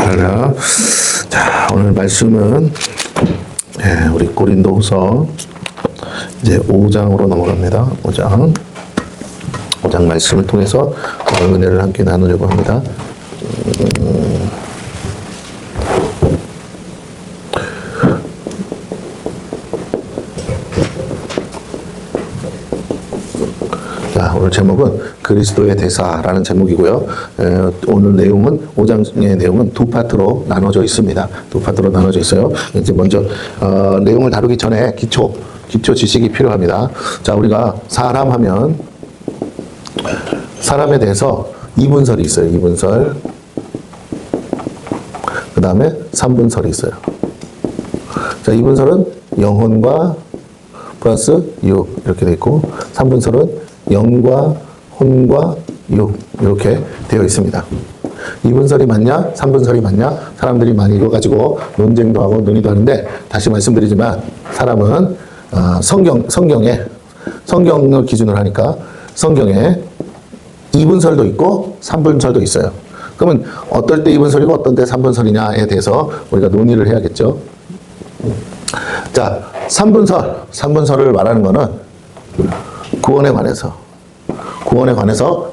할렐루야. 자, 오늘 말씀은 우리 고린도후서 이제 5장으로 넘어갑니다. 5장 말씀을 통해서 오늘 은혜를 함께 나누려고 합니다. 자, 오늘 제목은 그리스도의 대사라는 제목이고요. 오늘 내용은 5장의 내용은 두 파트로 나눠져 있습니다. 두 파트로 나눠져 있어요. 이제 먼저 내용을 다루기 전에 기초 지식이 필요합니다. 자, 우리가 사람 하면 사람에 대해서 이분설이 있어요. 이분설. 그 다음에 삼분설이 있어요. 자, 이분설은 영혼과 플러스 육 이렇게 돼 있고, 삼분설은 영과 혼과 육 이렇게 되어 있습니다. 이분설이 맞냐, 삼분설이 맞냐, 사람들이 많이 이거 가지고 논쟁도 하고 논의도 하는데, 다시 말씀드리지만 사람은 성경을 기준으로 하니까 성경에 이분설도 있고 삼분설도 있어요. 그러면 어떨 때 이분설이고 어떤 때 삼분설이냐에 대해서 우리가 논의를 해야겠죠. 자, 삼분설을 말하는 거는 구원에 관해서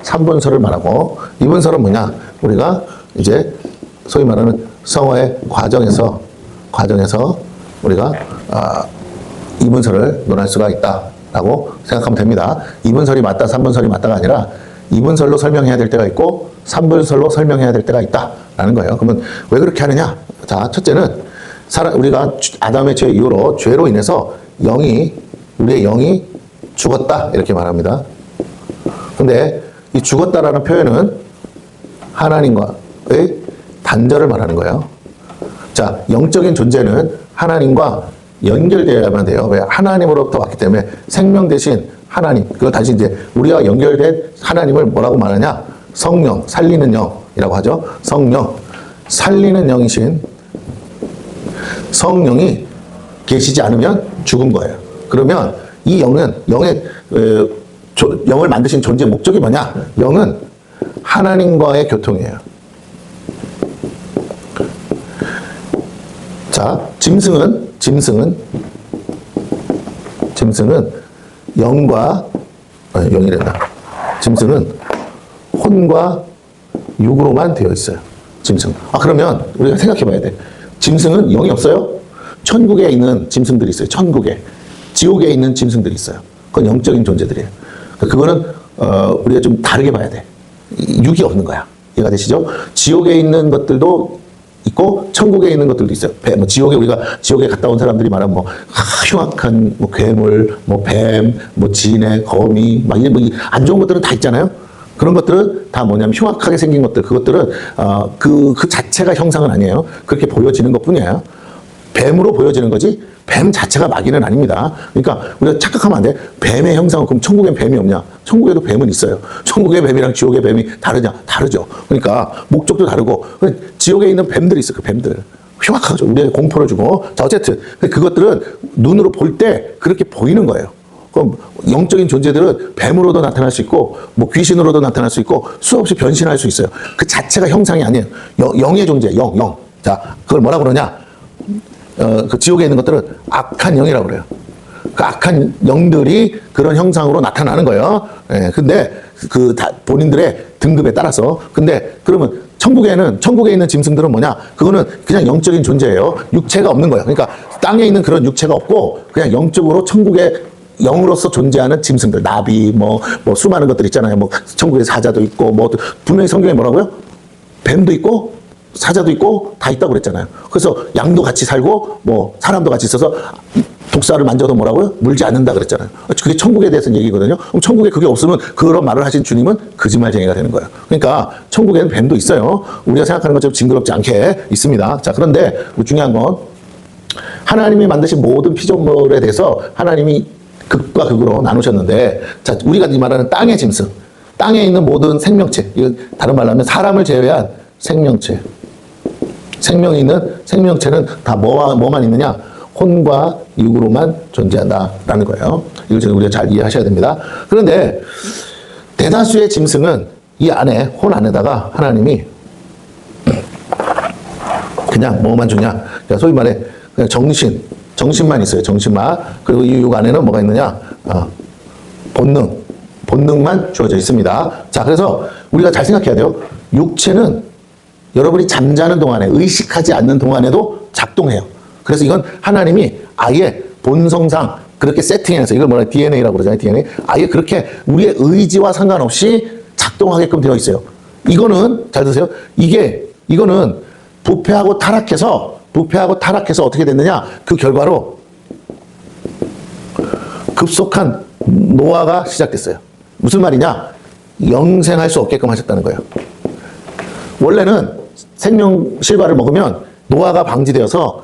삼분설을 말하고, 이분설은 뭐냐? 우리가 이제 소위 말하는 성화의 과정에서 우리가 이분설을 논할 수가 있다라고 생각하면 됩니다. 이분설이 맞다, 삼분설이 맞다가 아니라 이분설로 설명해야 될 때가 있고 삼분설로 설명해야 될 때가 있다라는 거예요. 그러면 왜 그렇게 하느냐? 자, 첫째는 우리가 아담의 죄 이후로 죄로 인해서 우리의 영이 죽었다 이렇게 말합니다. 근데 이 죽었다라는 표현은 하나님과의 단절을 말하는 거예요. 자, 영적인 존재는 하나님과 연결되어야만 돼요. 왜? 하나님으로부터 왔기 때문에 생명 대신 하나님, 그거 다시 이제 우리와 연결된 하나님을 뭐라고 말하냐? 성령, 살리는 영이라고 하죠. 성령, 살리는 영이신 성령이 계시지 않으면 죽은 거예요. 그러면 이 영을 만드신 존재 목적이 뭐냐? 영은 하나님과의 교통이에요. 자, 짐승은 짐승은 혼과 육으로만 되어 있어요. 짐승. 그러면 우리가 생각해 봐야 돼. 짐승은 영이 없어요? 천국에 있는 짐승들이 있어요. 천국에. 지옥에 있는 짐승들이 있어요. 그건 영적인 존재들이에요. 그거는 우리가 좀 다르게 봐야 돼. 육이 없는 거야. 이해가 되시죠? 지옥에 있는 것들도 있고 천국에 있는 것들도 있어요. 우리가 지옥에 갔다 온 사람들이 말하면 흉악한 괴물, 뱀, 진해, 거미, 안 좋은 것들은 다 있잖아요. 그런 것들은 다 뭐냐면 흉악하게 생긴 것들, 그것들은 그 자체가 형상은 아니에요. 그렇게 보여지는 것뿐이에요. 뱀으로 보여지는 거지 뱀 자체가 마귀는 아닙니다. 그러니까 우리가 착각하면 안 돼. 뱀의 형상은 그럼 천국엔 뱀이 없냐? 천국에도 뱀은 있어요. 천국의 뱀이랑 지옥의 뱀이 다르냐? 다르죠. 그러니까 목적도 다르고, 지옥에 있는 뱀들이 있어요. 그 뱀들 흉악하죠. 우리에게 공포를 주고. 자, 어쨌든 그것들은 눈으로 볼 때 그렇게 보이는 거예요. 그럼 영적인 존재들은 뱀으로도 나타날 수 있고 귀신으로도 나타날 수 있고 수없이 변신할 수 있어요. 그 자체가 형상이 아니에요. 영의 존재, 영. 자, 그걸 뭐라 그러냐? 그 지옥에 있는 것들은 악한 영이라고 그래요. 그 악한 영들이 그런 형상으로 나타나는 거예요. 근데 본인들의 등급에 따라서. 근데 그러면 천국에 있는 짐승들은 뭐냐? 그거는 그냥 영적인 존재예요. 육체가 없는 거예요. 그러니까 땅에 있는 그런 육체가 없고 그냥 영적으로 천국에 영으로서 존재하는 짐승들, 나비, 수많은 것들 있잖아요. 천국에 사자도 있고, 분명히 성경에 뭐라고요? 뱀도 있고, 사자도 있고, 다 있다고 그랬잖아요. 그래서 양도 같이 살고, 사람도 같이 있어서 독사를 만져도 뭐라고요? 물지 않는다 그랬잖아요. 그게 천국에 대해서는 얘기거든요. 그럼 천국에 그게 없으면 그런 말을 하신 주님은 거짓말쟁이가 되는 거예요. 그러니까 천국에는 뱀도 있어요. 우리가 생각하는 것처럼 징그럽지 않게 있습니다. 자, 그런데 중요한 건 하나님이 만드신 모든 피조물에 대해서 하나님이 극과 극으로 나누셨는데, 자, 우리가 말하는 땅의 짐승, 땅에 있는 모든 생명체, 이건 다른 말로 하면 사람을 제외한 생명체, 생명이 있는 생명체는 다 뭐만 있느냐? 혼과 육으로만 존재한다라는 거예요. 이걸 우리가 잘 이해하셔야 됩니다. 그런데 대다수의 짐승은 이 안에, 혼 안에다가 하나님이 그냥 뭐만 주냐? 그러니까 소위 말해 그냥 정신만 있어요. 정신만. 그리고 이 육 안에는 뭐가 있느냐? 본능만 주어져 있습니다. 자, 그래서 우리가 잘 생각해야 돼요. 육체는 여러분이 잠자는 동안에, 의식하지 않는 동안에도 작동해요. 그래서 이건 하나님이 아예 본성상 그렇게 세팅해서, 이걸 뭐라 DNA라고 그러잖아요. DNA. 아예 그렇게 우리의 의지와 상관없이 작동하게끔 되어 있어요. 이거는 잘 드세요. 이거는 부패하고 타락해서 어떻게 됐느냐? 그 결과로 급속한 노화가 시작됐어요. 무슨 말이냐? 영생할 수 없게끔 하셨다는 거예요. 원래는 생명 실과를 먹으면 노화가 방지되어서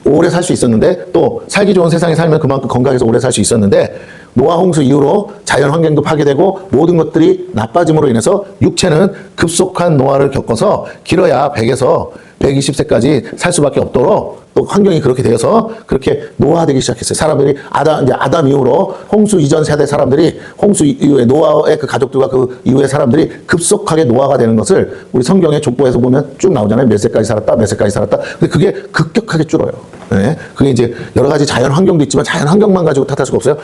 오래 살 수 있었는데, 또 살기 좋은 세상에 살면 그만큼 건강해서 오래 살 수 있었는데, 노화 홍수 이후로 자연 환경도 파괴되고 모든 것들이 나빠짐으로 인해서 육체는 급속한 노화를 겪어서 길어야 100에서 120세까지 살 수밖에 없도록 또 환경이 그렇게 되어서 그렇게 노화되기 시작했어요. 사람들이 아담 이후로 홍수 이전 세대 사람들이, 홍수 이후에 노아의 그 가족들과 그 이후의 사람들이 급속하게 노화가 되는 것을 우리 성경의 족보에서 보면 쭉 나오잖아요. 몇 세까지 살았다, 몇 세까지 살았다. 근데 그게 급격하게 줄어요. 네. 그게 이제 여러 가지 자연 환경도 있지만 자연 환경만 가지고 탓할 수가 없어요.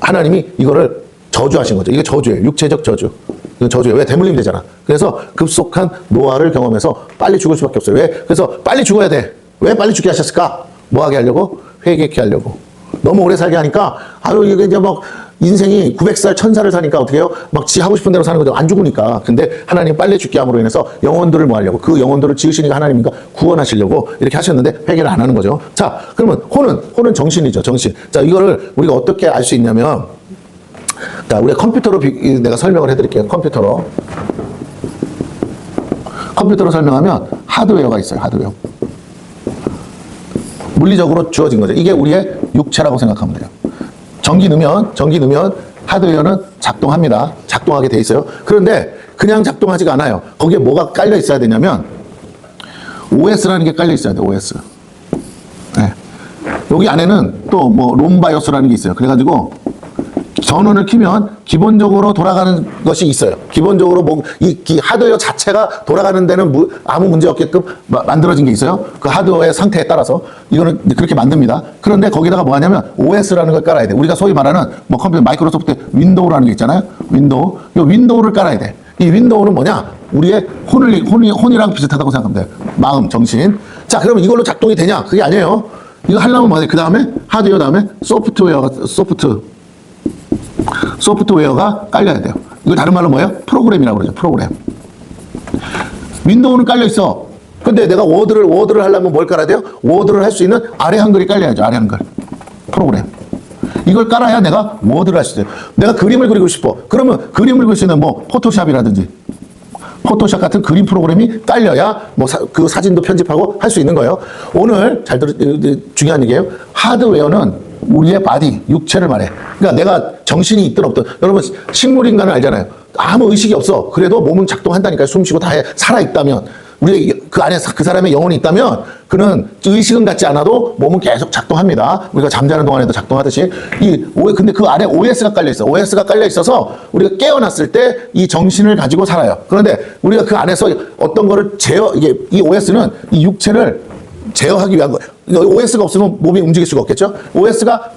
하나님이 이거를 저주하신 거죠. 이게 저주예요. 육체적 저주. 이건 저주예요. 왜? 대물림 되잖아. 그래서 급속한 노화를 경험해서 빨리 죽을 수밖에 없어요. 왜? 그래서 빨리 죽어야 돼. 왜 빨리 죽게 하셨을까? 뭐 하게 하려고? 회개케 하려고. 너무 오래 살게 하니까, 이게 이제 막 인생이 900살, 1000살을 사니까 어떻게 해요? 막 지 하고 싶은 대로 사는 거죠. 안 죽으니까. 근데 하나님 빨리 죽게 함으로 인해서 영혼들을 뭐 하려고? 그 영혼들을 지으시니까 하나님이니까 구원하시려고 이렇게 하셨는데 회개를 안 하는 거죠. 자, 그러면 혼은 정신이죠. 정신. 자, 이거를 우리가 어떻게 알 수 있냐면, 자, 우리가 컴퓨터로 내가 설명을 해드릴게요. 컴퓨터로 설명하면 하드웨어가 있어요. 하드웨어. 물리적으로 주어진 거죠. 이게 우리의 육체라고 생각하면 돼요. 전기 넣으면 하드웨어는 작동합니다. 작동하게 돼 있어요. 그런데 그냥 작동하지가 않아요. 거기에 뭐가 깔려 있어야 되냐면 OS라는 게 깔려 있어야 돼요. OS. 네. 여기 안에는 또 뭐 롬바이오스라는 게 있어요. 그래가지고 전원을 켜면 기본적으로 돌아가는 것이 있어요. 기본적으로 이 하드웨어 자체가 돌아가는 데는 아무 문제 없게끔 만들어진 게 있어요. 그 하드웨어의 상태에 따라서 이거는 그렇게 만듭니다. 그런데 거기다가 뭐 하냐면 OS라는 걸 깔아야 돼. 우리가 소위 말하는 뭐 컴퓨터 마이크로소프트 윈도우라는 게 있잖아요. 윈도우. 이 윈도우를 깔아야 돼. 이 윈도우는 뭐냐? 우리의 혼이랑 비슷하다고 생각하면 돼요. 마음, 정신. 자, 그러면 이걸로 작동이 되냐? 그게 아니에요. 이거 하려면 뭐야? 그 다음에 하드웨어 다음에 소프트웨어가 깔려야 돼요. 이걸 다른 말로 뭐예요? 프로그램이라고 그러죠. 프로그램. 윈도우는 깔려 있어. 근데 내가 워드를 하려면 뭘 깔아야 돼요? 워드를 할 수 있는 아래 한글이 깔려야죠. 아래 한글. 프로그램. 이걸 깔아야 내가 워드를 할 수 있어요. 내가 그림을 그리고 싶어. 그러면 그림을 그릴 수 있는 뭐 포토샵이라든지 포토샵 같은 그림 프로그램이 깔려야 뭐 그 사진도 편집하고 할 수 있는 거예요. 오늘 중요한 얘기예요. 하드웨어는 우리의 바디, 육체를 말해. 그러니까 내가 정신이 있든 없든, 여러분 식물인간은 알잖아요. 아무 의식이 없어. 그래도 몸은 작동한다니까요. 숨쉬고 다 해. 살아있다면, 우리 그 안에 그 사람의 영혼이 있다면 그는 의식은 갖지 않아도 몸은 계속 작동합니다. 우리가 잠자는 동안에도 작동하듯이. 근데 그 안에 OS가 깔려 있어. OS가 깔려 있어서 우리가 깨어났을 때 이 정신을 가지고 살아요. 그런데 우리가 그 안에서 어떤 거를 이 OS는 이 육체를 제어하기 위한 거예요. OS가 없으면 몸이 움직일 수가 없겠죠. OS가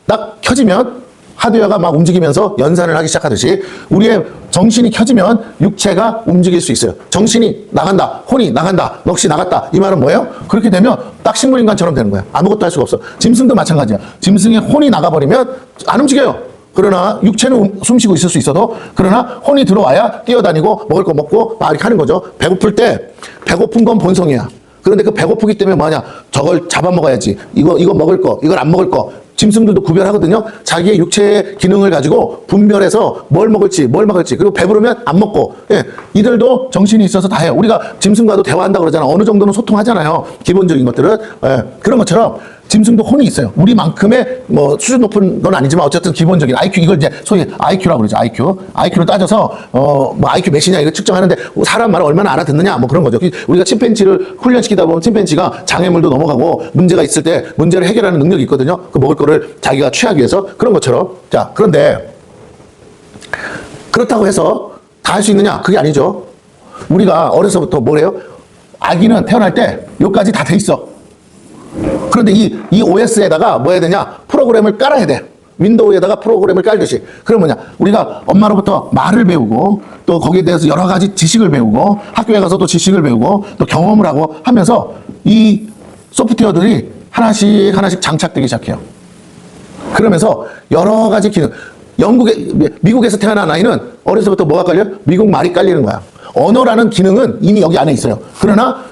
딱 켜지면 하드웨어가 막 움직이면서 연산을 하기 시작하듯이 우리의 정신이 켜지면 육체가 움직일 수 있어요. 정신이 나간다, 혼이 나간다, 넋이 나갔다. 이 말은 뭐예요? 그렇게 되면 딱 식물인간처럼 되는 거야. 아무것도 할 수가 없어. 짐승도 마찬가지야. 짐승의 혼이 나가버리면 안 움직여요. 그러나 육체는 숨쉬고 있을 수 있어도, 그러나 혼이 들어와야 뛰어다니고 먹을 거 먹고 막 이렇게 하는 거죠. 배고플 때 배고픈 건 본성이야. 그런데 그 배고프기 때문에 뭐하냐? 저걸 잡아먹어야지. 이거 먹을 거, 이걸 안 먹을 거. 짐승들도 구별하거든요. 자기의 육체의 기능을 가지고 분별해서 뭘 먹을지. 그리고 배부르면 안 먹고. 예, 이들도 정신이 있어서 다 해요. 우리가 짐승과도 대화한다고 그러잖아. 어느 정도는 소통하잖아요. 기본적인 것들은. 예, 그런 것처럼 짐승도 혼이 있어요. 우리만큼의 뭐 수준 높은 건 아니지만 어쨌든 기본적인 IQ, 이걸 이제 소위 IQ라고 그러죠. IQ를 따져서 뭐 IQ 몇이냐 이거 측정하는데 사람 말을 얼마나 알아듣느냐 뭐 그런 거죠. 우리가 침팬지를 훈련시키다 보면 침팬지가 장애물도 넘어가고 문제가 있을 때 문제를 해결하는 능력이 있거든요. 그 먹을 거를 자기가 취하기 위해서. 그런 것처럼. 자, 그런데 그렇다고 해서 다 할 수 있느냐? 그게 아니죠. 우리가 어려서부터 뭘 해요? 아기는 태어날 때 여기까지 다 돼 있어. 그런데 이 OS에다가 뭐 해야 되냐? 프로그램을 깔아야 돼. 윈도우에다가 프로그램을 깔듯이. 그럼 뭐냐? 우리가 엄마로부터 말을 배우고 또 거기에 대해서 여러 가지 지식을 배우고 학교에 가서 또 지식을 배우고 또 경험을 하고 하면서 이 소프트웨어들이 하나씩 하나씩 장착되기 시작해요. 그러면서 여러 가지 기능. 미국에서 태어난 아이는 어려서부터 뭐가 깔려? 미국 말이 깔리는 거야. 언어라는 기능은 이미 여기 안에 있어요. 그러나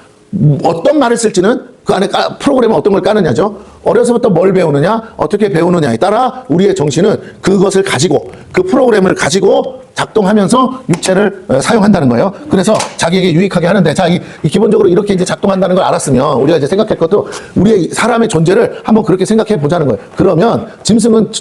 어떤 말을 쓸지는 그 안에 프로그램에 어떤 걸 까느냐죠. 어려서부터 뭘 배우느냐, 어떻게 배우느냐에 따라 우리의 정신은 그것을 가지고, 그 프로그램을 가지고 작동하면서 육체를 사용한다는 거예요. 그래서 자기에게 유익하게 하는데, 자, 이 기본적으로 이렇게 이제 작동한다는 걸 알았으면 우리가 이제 생각할 것도 우리의 사람의 존재를 한번 그렇게 생각해 보자는 거예요. 그러면 짐승은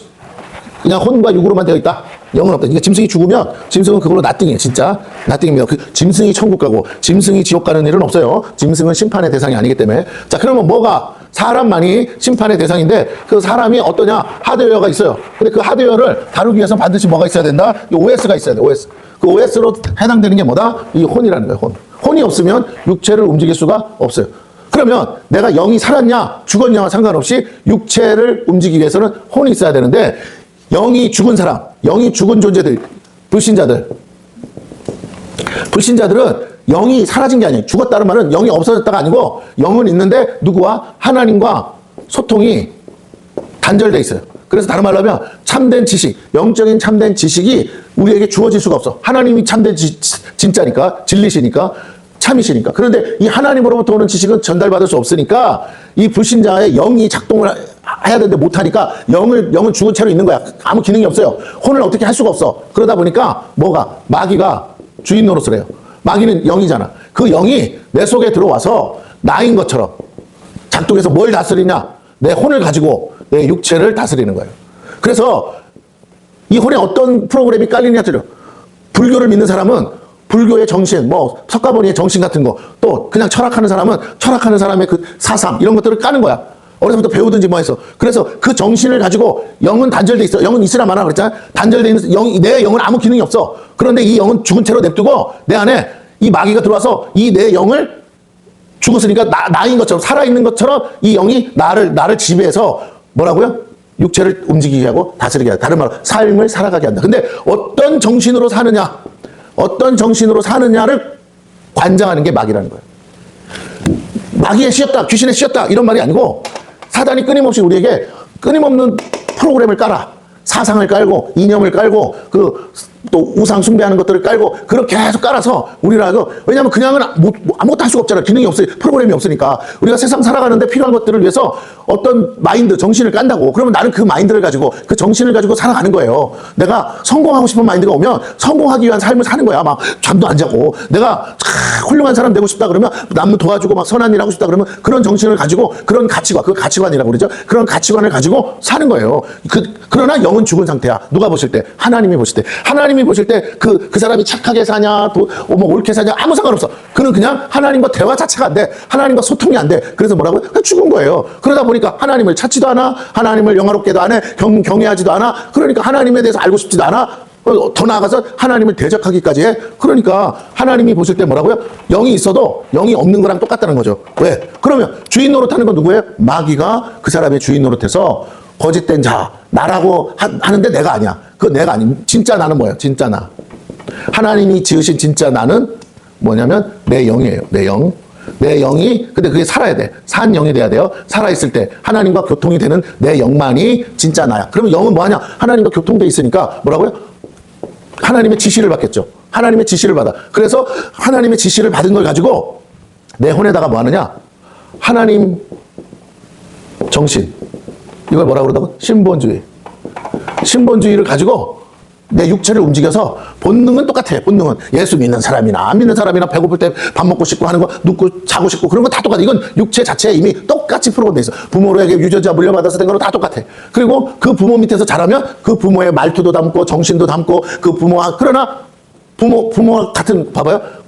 그냥 혼과 육으로만 되어 있다. 영은 없다. 그러니까 짐승이 죽으면 짐승은 그걸로 나띵이에요. 진짜 나띵입니다. 그 짐승이 천국 가고 짐승이 지옥 가는 일은 없어요. 짐승은 심판의 대상이 아니기 때문에. 자, 그러면 뭐가 사람만이 심판의 대상인데 그 사람이 어떠냐? 하드웨어가 있어요. 근데 그 하드웨어를 다루기 위해서 반드시 뭐가 있어야 된다? 이 OS가 있어야 돼. OS. 그 OS로 해당되는 게 뭐다? 이 혼이라는 거예요. 혼. 혼이 없으면 육체를 움직일 수가 없어요. 그러면 내가 영이 살았냐 죽었냐와 상관없이 육체를 움직이기 위해서는 혼이 있어야 되는데 영이 죽은 사람, 영이 죽은 존재들, 불신자들은 영이 사라진 게 아니에요. 죽었다는 말은 영이 없어졌다가 아니고 영은 있는데 누구와? 하나님과 소통이 단절돼 있어요. 그래서 다른 말로 하면 참된 지식, 영적인 참된 지식이 우리에게 주어질 수가 없어. 하나님이 참된 진짜니까, 진리시니까, 참이시니까. 그런데 이 하나님으로부터 오는 지식은 전달받을 수 없으니까 이 불신자의 영이 작동을 해야 되는데 못하니까 영은 죽은 채로 있는 거야. 아무 기능이 없어요. 혼을 어떻게 할 수가 없어. 그러다 보니까 뭐가? 마귀가 주인 노릇을 해요. 마귀는 영이잖아. 그 영이 내 속에 들어와서 나인 것처럼 작동해서 뭘 다스리냐? 내 혼을 가지고 내 육체를 다스리는 거예요. 그래서 이 혼에 어떤 프로그램이 깔리냐 들려. 불교를 믿는 사람은 불교의 정신, 뭐 석가모니의 정신 같은 거, 또 그냥 철학하는 사람은 철학하는 사람의 그 사상 이런 것들을 까는 거야. 어려서부터 배우든지 뭐 해서. 그래서 그 정신을 가지고 영은 단절돼 있어. 영은 있으나 마나 그랬잖아. 단절돼 있는 내 영은 아무 기능이 없어. 그런데 이 영은 죽은 채로 냅두고 내 안에 이 마귀가 들어와서 이 내 영을 죽었으니까 나인 것처럼 살아있는 것처럼 이 영이 나를 지배해서 뭐라고요? 육체를 움직이게 하고 다스리게 한다. 다른 말로 삶을 살아가게 한다. 근데 어떤 정신으로 사느냐, 어떤 정신으로 사느냐를 관장하는 게 마귀라는 거예요. 마귀에 씌었다, 귀신에 씌었다 이런 말이 아니고 사단이 끊임없이 우리에게 끊임없는 프로그램을 깔아. 사상을 깔고 이념을 깔고 또 우상 숭배하는 것들을 깔고 그렇게 계속 깔아서 우리라도 왜냐하면 그냥은 아무것도 할 수가 없잖아요. 기능이 없으니 프로그램이 없으니까 우리가 세상 살아가는데 필요한 것들을 위해서 어떤 마인드 정신을 깐다고 그러면 나는 그 마인드를 가지고 그 정신을 가지고 살아가는 거예요. 내가 성공하고 싶은 마인드가 오면 성공하기 위한 삶을 사는 거야. 막 잠도 안 자고 내가 훌륭한 사람 되고 싶다 그러면 남 도와주고 막 선한 일 하고 싶다 그러면 그런 정신을 가지고 그런 가치관, 그 가치관이라고 그러죠. 그런 가치관을 가지고 사는 거예요. 그러나 영은 죽은 상태야. 누가 보실 때? 하나님이 보실 때. 하나님이 보실 때 그 사람이 착하게 사냐, 뭐 옳게 사냐 아무 상관없어. 그는 그냥 하나님과 대화 자체가 안 돼. 하나님과 소통이 안 돼. 그래서 뭐라고요? 그냥 죽은 거예요. 그러다 보니까 하나님을 찾지도 않아. 하나님을 영화롭게도 안 해. 경외하지도 않아. 그러니까 하나님에 대해서 알고 싶지도 않아. 더 나아가서 하나님을 대적하기까지 해. 그러니까 하나님이 보실 때 뭐라고요? 영이 있어도 영이 없는 거랑 똑같다는 거죠. 왜? 그러면 주인 노릇하는 건 누구예요? 마귀가 그 사람의 주인 노릇해서 거짓된 자, 나라고 하는데 내가 아니야. 그거 내가 아니. 진짜 나는 뭐예요? 진짜 나. 하나님이 지으신 진짜 나는 뭐냐면 내 영이에요. 내 영. 내 영이 근데 그게 살아야 돼. 산 영이 돼야 돼요. 살아있을 때 하나님과 교통이 되는 내 영만이 진짜 나야. 그러면 영은 뭐하냐? 하나님과 교통돼 있으니까 뭐라고요? 하나님의 지시를 받겠죠. 하나님의 지시를 받아. 그래서 하나님의 지시를 받은 걸 가지고 내 혼에다가 뭐 하느냐? 하나님 정신. 이걸 뭐라고 그러다고? 신본주의. 신본주의를 가지고 내 육체를 움직여서 본능은 똑같아. 본능은 예수 믿는 사람이나 안 믿는 사람이나 배고플 때 밥 먹고 싶고 하는 거 눕고 자고 싶고 그런 거 다 똑같아. 이건 육체 자체에 이미 똑같이 프로그램돼 있어. 부모로에게 유전자 물려받아서 된 거는 다 똑같아. 그리고 그 부모 밑에서 자라면 그 부모의 말투도 담고 정신도 담고 그 부모와 그러나 부모와 같은 봐봐요.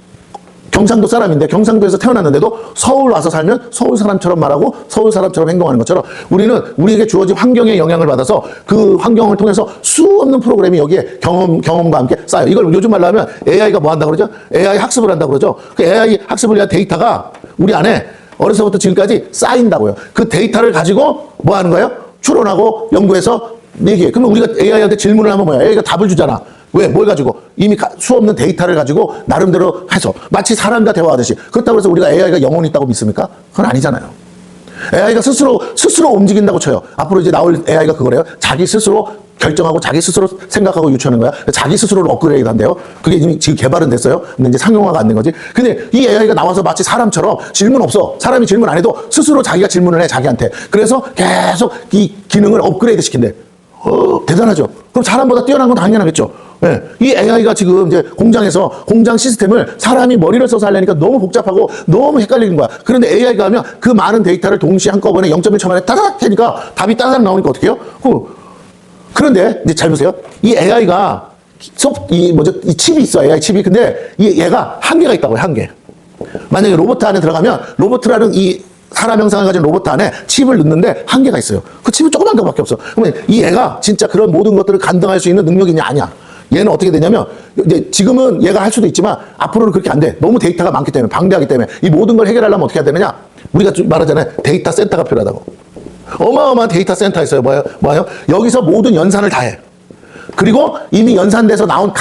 경상도 사람인데 경상도에서 태어났는데도 서울 와서 살면 서울 사람처럼 말하고 서울 사람처럼 행동하는 것처럼 우리는 우리에게 주어진 환경의 영향을 받아서 그 환경을 통해서 수없는 프로그램이 여기에 경험과 함께 쌓여요. 이걸 요즘 말로 하면 AI가 뭐 한다고 그러죠? AI 학습을 한다고 그러죠. 그 AI 학습을 위한 데이터가 우리 안에 어려서부터 지금까지 쌓인다고요. 그 데이터를 가지고 뭐 하는 거예요? 추론하고 연구해서 얘기해. 그러면 우리가 AI한테 질문을 하면 뭐야? AI가 답을 주잖아. 왜? 뭘 가지고? 이미 수없는 데이터를 가지고 나름대로 해서 마치 사람과 대화하듯이. 그렇다고 해서 우리가 AI가 영혼이 있다고 믿습니까? 그건 아니잖아요. AI가 스스로 움직인다고 쳐요. 앞으로 이제 나올 AI가 그거래요. 자기 스스로 결정하고 자기 스스로 생각하고 유추하는 거야. 자기 스스로를 업그레이드 한대요. 그게 이미 지금 개발은 됐어요. 근데 이제 상용화가 안 된 거지. 근데 이 AI가 나와서 마치 사람처럼 질문 없어. 사람이 질문 안 해도 스스로 자기가 질문을 해, 자기한테. 그래서 계속 이 기능을 업그레이드 시킨대. 대단하죠. 그럼 사람보다 뛰어난 건 당연하겠죠. 네. 이 AI가 지금 이제 공장에서 공장 시스템을 사람이 머리를 써서 하려니까 너무 복잡하고 너무 헷갈리는 거야. 그런데 AI가 하면 그 많은 데이터를 동시에 한꺼번에 0.1초 만에 따닥 하니까 답이 따닥 나오니까 어떻게 해요? 그런데 이제 잘 보세요. 이 AI가 이 칩이 있어. AI 칩이. 근데 얘가 한계가 있다고요. 한계. 만약에 로봇 안에 들어가면 로봇이라는 이 사람 형상을 가진 로봇 안에 칩을 넣는데 한계가 있어요. 그 칩은 조그만 것밖에 없어. 그러면 이 애가 진짜 그런 모든 것들을 감당할 수 있는 능력이 있냐? 아니야. 얘는 어떻게 되냐면 이제 지금은 얘가 할 수도 있지만 앞으로는 그렇게 안 돼. 너무 데이터가 많기 때문에, 방대하기 때문에 이 모든 걸 해결하려면 어떻게 해야 되느냐? 우리가 말하잖아요. 데이터 센터가 필요하다고. 어마어마한 데이터 센터 있어요. 뭐예요? 여기서 모든 연산을 다 해. 그리고 이미 연산돼서 나온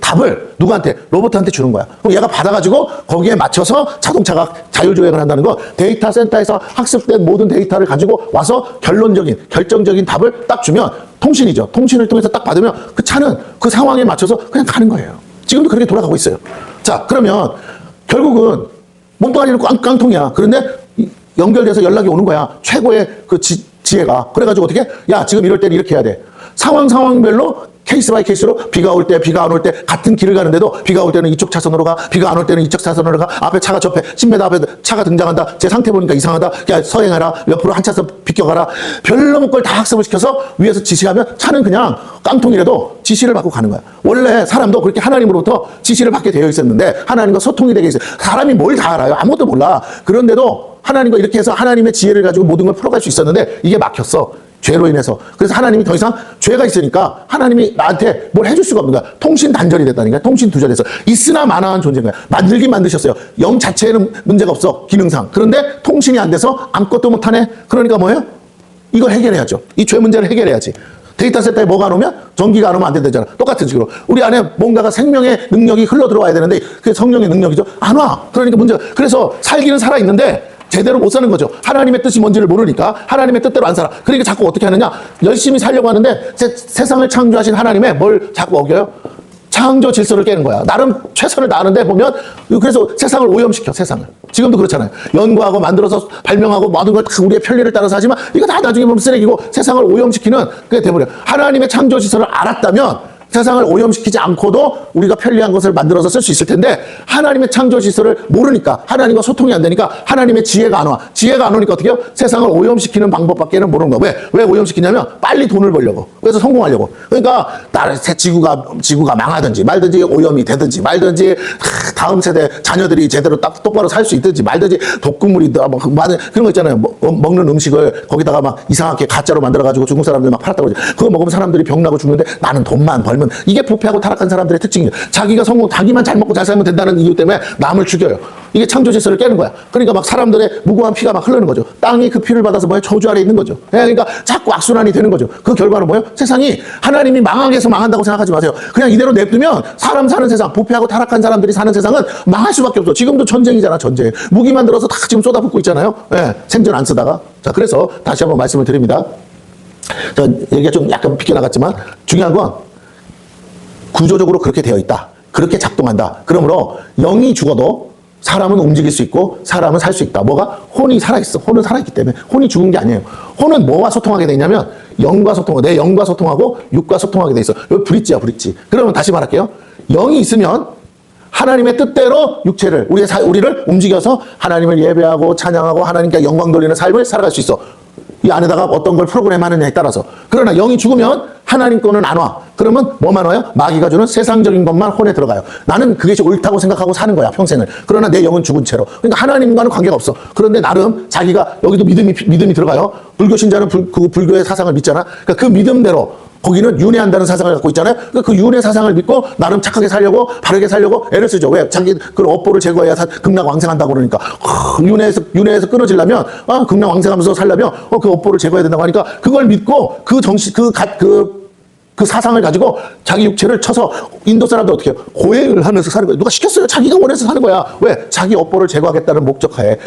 답을 누구한테? 로봇한테 주는 거야. 그럼 얘가 받아가지고 거기에 맞춰서 자동차가 자율주행을 한다는 거. 데이터 센터에서 학습된 모든 데이터를 가지고 와서 결정적인 답을 딱 주면 통신이죠. 통신을 통해서 딱 받으면 그 차는 그 상황에 맞춰서 그냥 가는 거예요. 지금도 그렇게 돌아가고 있어요. 자, 그러면 결국은 몸뚱아리는 깡통이야. 그런데 연결돼서 연락이 오는 거야. 최고의 그 지혜가. 그래가지고 어떻게? 야, 지금 이럴 때는 이렇게 해야 돼. 상황별로 케이스 바이 케이스로 비가 올 때, 비가 안 올 때 같은 길을 가는데도 비가 올 때는 이쪽 차선으로 가, 비가 안 올 때는 이쪽 차선으로 가, 앞에 차가 접해, 10m 앞에 차가 등장한다. 제 상태 보니까 이상하다. 야, 서행하라. 옆으로 한 차선 비껴가라. 별로 걸 다 학습을 시켜서 위에서 지시하면 차는 그냥 깡통이라도 지시를 받고 가는 거야. 원래 사람도 그렇게 하나님으로부터 지시를 받게 되어 있었는데 하나님과 소통이 되게 있어요. 사람이 뭘 다 알아요? 아무것도 몰라. 그런데도 하나님과 이렇게 해서 하나님의 지혜를 가지고 모든 걸 풀어갈 수 있었는데 이게 막혔어. 죄로 인해서. 그래서 하나님이 더 이상 죄가 있으니까 하나님이 나한테 뭘 해줄 수가 없는 거야. 통신 단절이 됐다니까. 통신 두절돼서. 있으나 마나한 존재인 거야. 만들긴 만드셨어요. 영 자체에는 문제가 없어. 기능상. 그런데 통신이 안 돼서 아무것도 못하네. 그러니까 뭐예요? 이걸 해결해야죠. 이 죄 문제를 해결해야지. 데이터 센터에 뭐가 안 오면 전기가 안 오면 안 된다잖아. 똑같은 식으로. 우리 안에 뭔가가 생명의 능력이 흘러 들어와야 되는데 그게 성령의 능력이죠. 안 와. 그러니까 문제가. 그래서 살기는 살아있는데 제대로 못 사는 거죠. 하나님의 뜻이 뭔지를 모르니까 하나님의 뜻대로 안 살아. 그러니까 자꾸 어떻게 하느냐? 열심히 살려고 하는데 세상을 창조하신 하나님의 뭘 자꾸 어겨요? 창조 질서를 깨는 거야. 나름 최선을 다하는데 보면 그래서 세상을 오염시켜. 세상을. 지금도 그렇잖아요. 연구하고 만들어서 발명하고 모든 걸 다 우리의 편리를 따라서 하지만 이거 다 나중에 보면 쓰레기고 세상을 오염시키는 그게 돼버려. 하나님의 창조 질서를 알았다면 세상을 오염시키지 않고도 우리가 편리한 것을 만들어서 쓸 수 있을 텐데 하나님의 창조 질서를 모르니까 하나님과 소통이 안 되니까 하나님의 지혜가 안 와. 지혜가 안 오니까 어떻게 해요? 세상을 오염시키는 방법밖에는 모르는 거야. 왜 오염시키냐면 빨리 돈을 벌려고. 그래서 성공하려고. 그러니까 나를 새 지구가 망하든지 말든지 오염이 되든지 말든지 다음 세대 자녀들이 제대로 딱 똑바로 살 수 있든지 말든지 독극물이 뭐 그런 거 있잖아요. 먹는 음식을 거기다가 막 이상하게 가짜로 만들어가지고 중국 사람들 막 팔았다고 그러지. 그거 먹으면 사람들이 병나고 죽는데 나는 돈만 벌면 이게 부패하고 타락한 사람들의 특징이에요. 자기만 잘 먹고 잘 살면 된다는 이유 때문에 남을 죽여요. 이게 창조 질서를 깨는 거야. 그러니까 막 사람들의 무고한 피가 막 흐르는 거죠. 땅이 그 피를 받아서 뭐예요? 저주 아래 있는 거죠. 그러니까 자꾸 악순환이 되는 거죠. 그 결과는 뭐예요? 세상이 하나님이 망하게 해서 망한다고 생각하지 마세요. 그냥 이대로 냅두면 사람 사는 세상, 부패하고 타락한 사람들이 사는 세상은 망할 수밖에 없어. 지금도 전쟁이잖아, 전쟁. 무기 만들어서 다 지금 쏟아붓고 있잖아요. 네, 생전 안 쓰다가. 자, 그래서 다시 한번 말씀을 드립니다. 자, 얘기가 좀 약간 비껴나갔지만 중요한 건 구조적으로 그렇게 되어 있다. 그렇게 작동한다. 그러므로 영이 죽어도 사람은 움직일 수 있고 사람은 살 수 있다. 뭐가? 혼이 살아있어. 혼은 살아있기 때문에. 혼이 죽은 게 아니에요. 혼은 뭐와 소통하게 되냐면 영과 소통하고 내 영과 소통하고 육과 소통하게 돼 있어. 여기 브릿지야, 브릿지. 그러면 다시 말할게요. 영이 있으면 하나님의 뜻대로 육체를 우리를 움직여서 하나님을 예배하고 찬양하고 하나님께 영광 돌리는 삶을 살아갈 수 있어. 이 안에다가 어떤 걸 프로그램하느냐에 따라서. 그러나 영이 죽으면 하나님 거는 안 와. 그러면 뭐만 와요? 마귀가 주는 세상적인 것만 혼에 들어가요. 나는 그것이 옳다고 생각하고 사는 거야, 평생을. 그러나 내 영은 죽은 채로. 그러니까 하나님과는 관계가 없어. 그런데 나름 자기가 여기도 믿음이 들어가요. 불교 신자는 그 불교의 사상을 믿잖아. 그러니까 그 믿음대로 거기는 윤회한다는 사상을 갖고 있잖아요. 그러니까 그 윤회 사상을 믿고 나름 착하게 살려고 바르게 살려고 애를 쓰죠. 왜? 자기 그 업보를 제거해야 극락왕생한다고 그러니까 윤회에서 끊어지려면 극락왕생하면서 살려면 그 업보를 제거해야 된다고 하니까 그걸 믿고 그 정신 그 사상을 가지고 자기 육체를 쳐서 인도 사람들 어떻게 해요? 고행을 하면서 사는 거예요. 누가 시켰어요? 자기가 원해서 사는 거야. 왜? 자기 업보를 제거하겠다는 목적하에.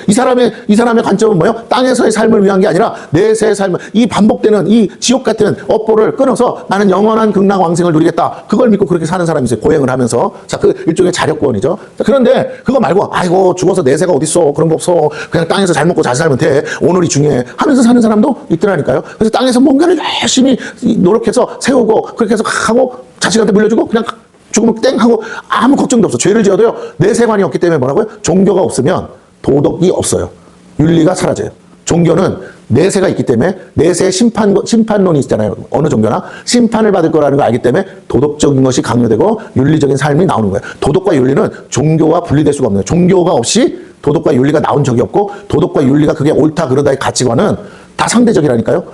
이 사람의 관점은 뭐예요? 땅에서의 삶을 위한 게 아니라 내세의 삶을, 이 반복되는 이 지옥 같은 업보를 끊어서 나는 영원한 극락왕생을 누리겠다. 그걸 믿고 그렇게 사는 사람이 있어요. 고행을 하면서. 자, 그 일종의 자력권이죠. 자, 그런데 그거 말고, 아이고, 죽어서 내세가 어딨어. 그런 거 없어. 그냥 땅에서 잘 먹고 잘 살면 돼. 오늘이 중요해. 하면서 사는 사람도 있더라니까요. 그래서 땅에서 뭔가를 열심히 노력해서 세우고 그렇게 해서 하고 자식한테 물려주고 그냥 죽으면 땡 하고 아무 걱정도 없어. 죄를 지어도요. 내세관이 없기 때문에 뭐라고요? 종교가 없으면 도덕이 없어요. 윤리가 사라져요. 종교는 내세가 있기 때문에 내세의 심판론이 있잖아요. 어느 종교나 심판을 받을 거라는 걸 알기 때문에 도덕적인 것이 강요되고 윤리적인 삶이 나오는 거예요. 도덕과 윤리는 종교와 분리될 수가 없는 거예요. 종교가 없이 도덕과 윤리가 나온 적이 없고 도덕과 윤리가 그게 옳다 그러다의 가치관은 다 상대적이라니까요.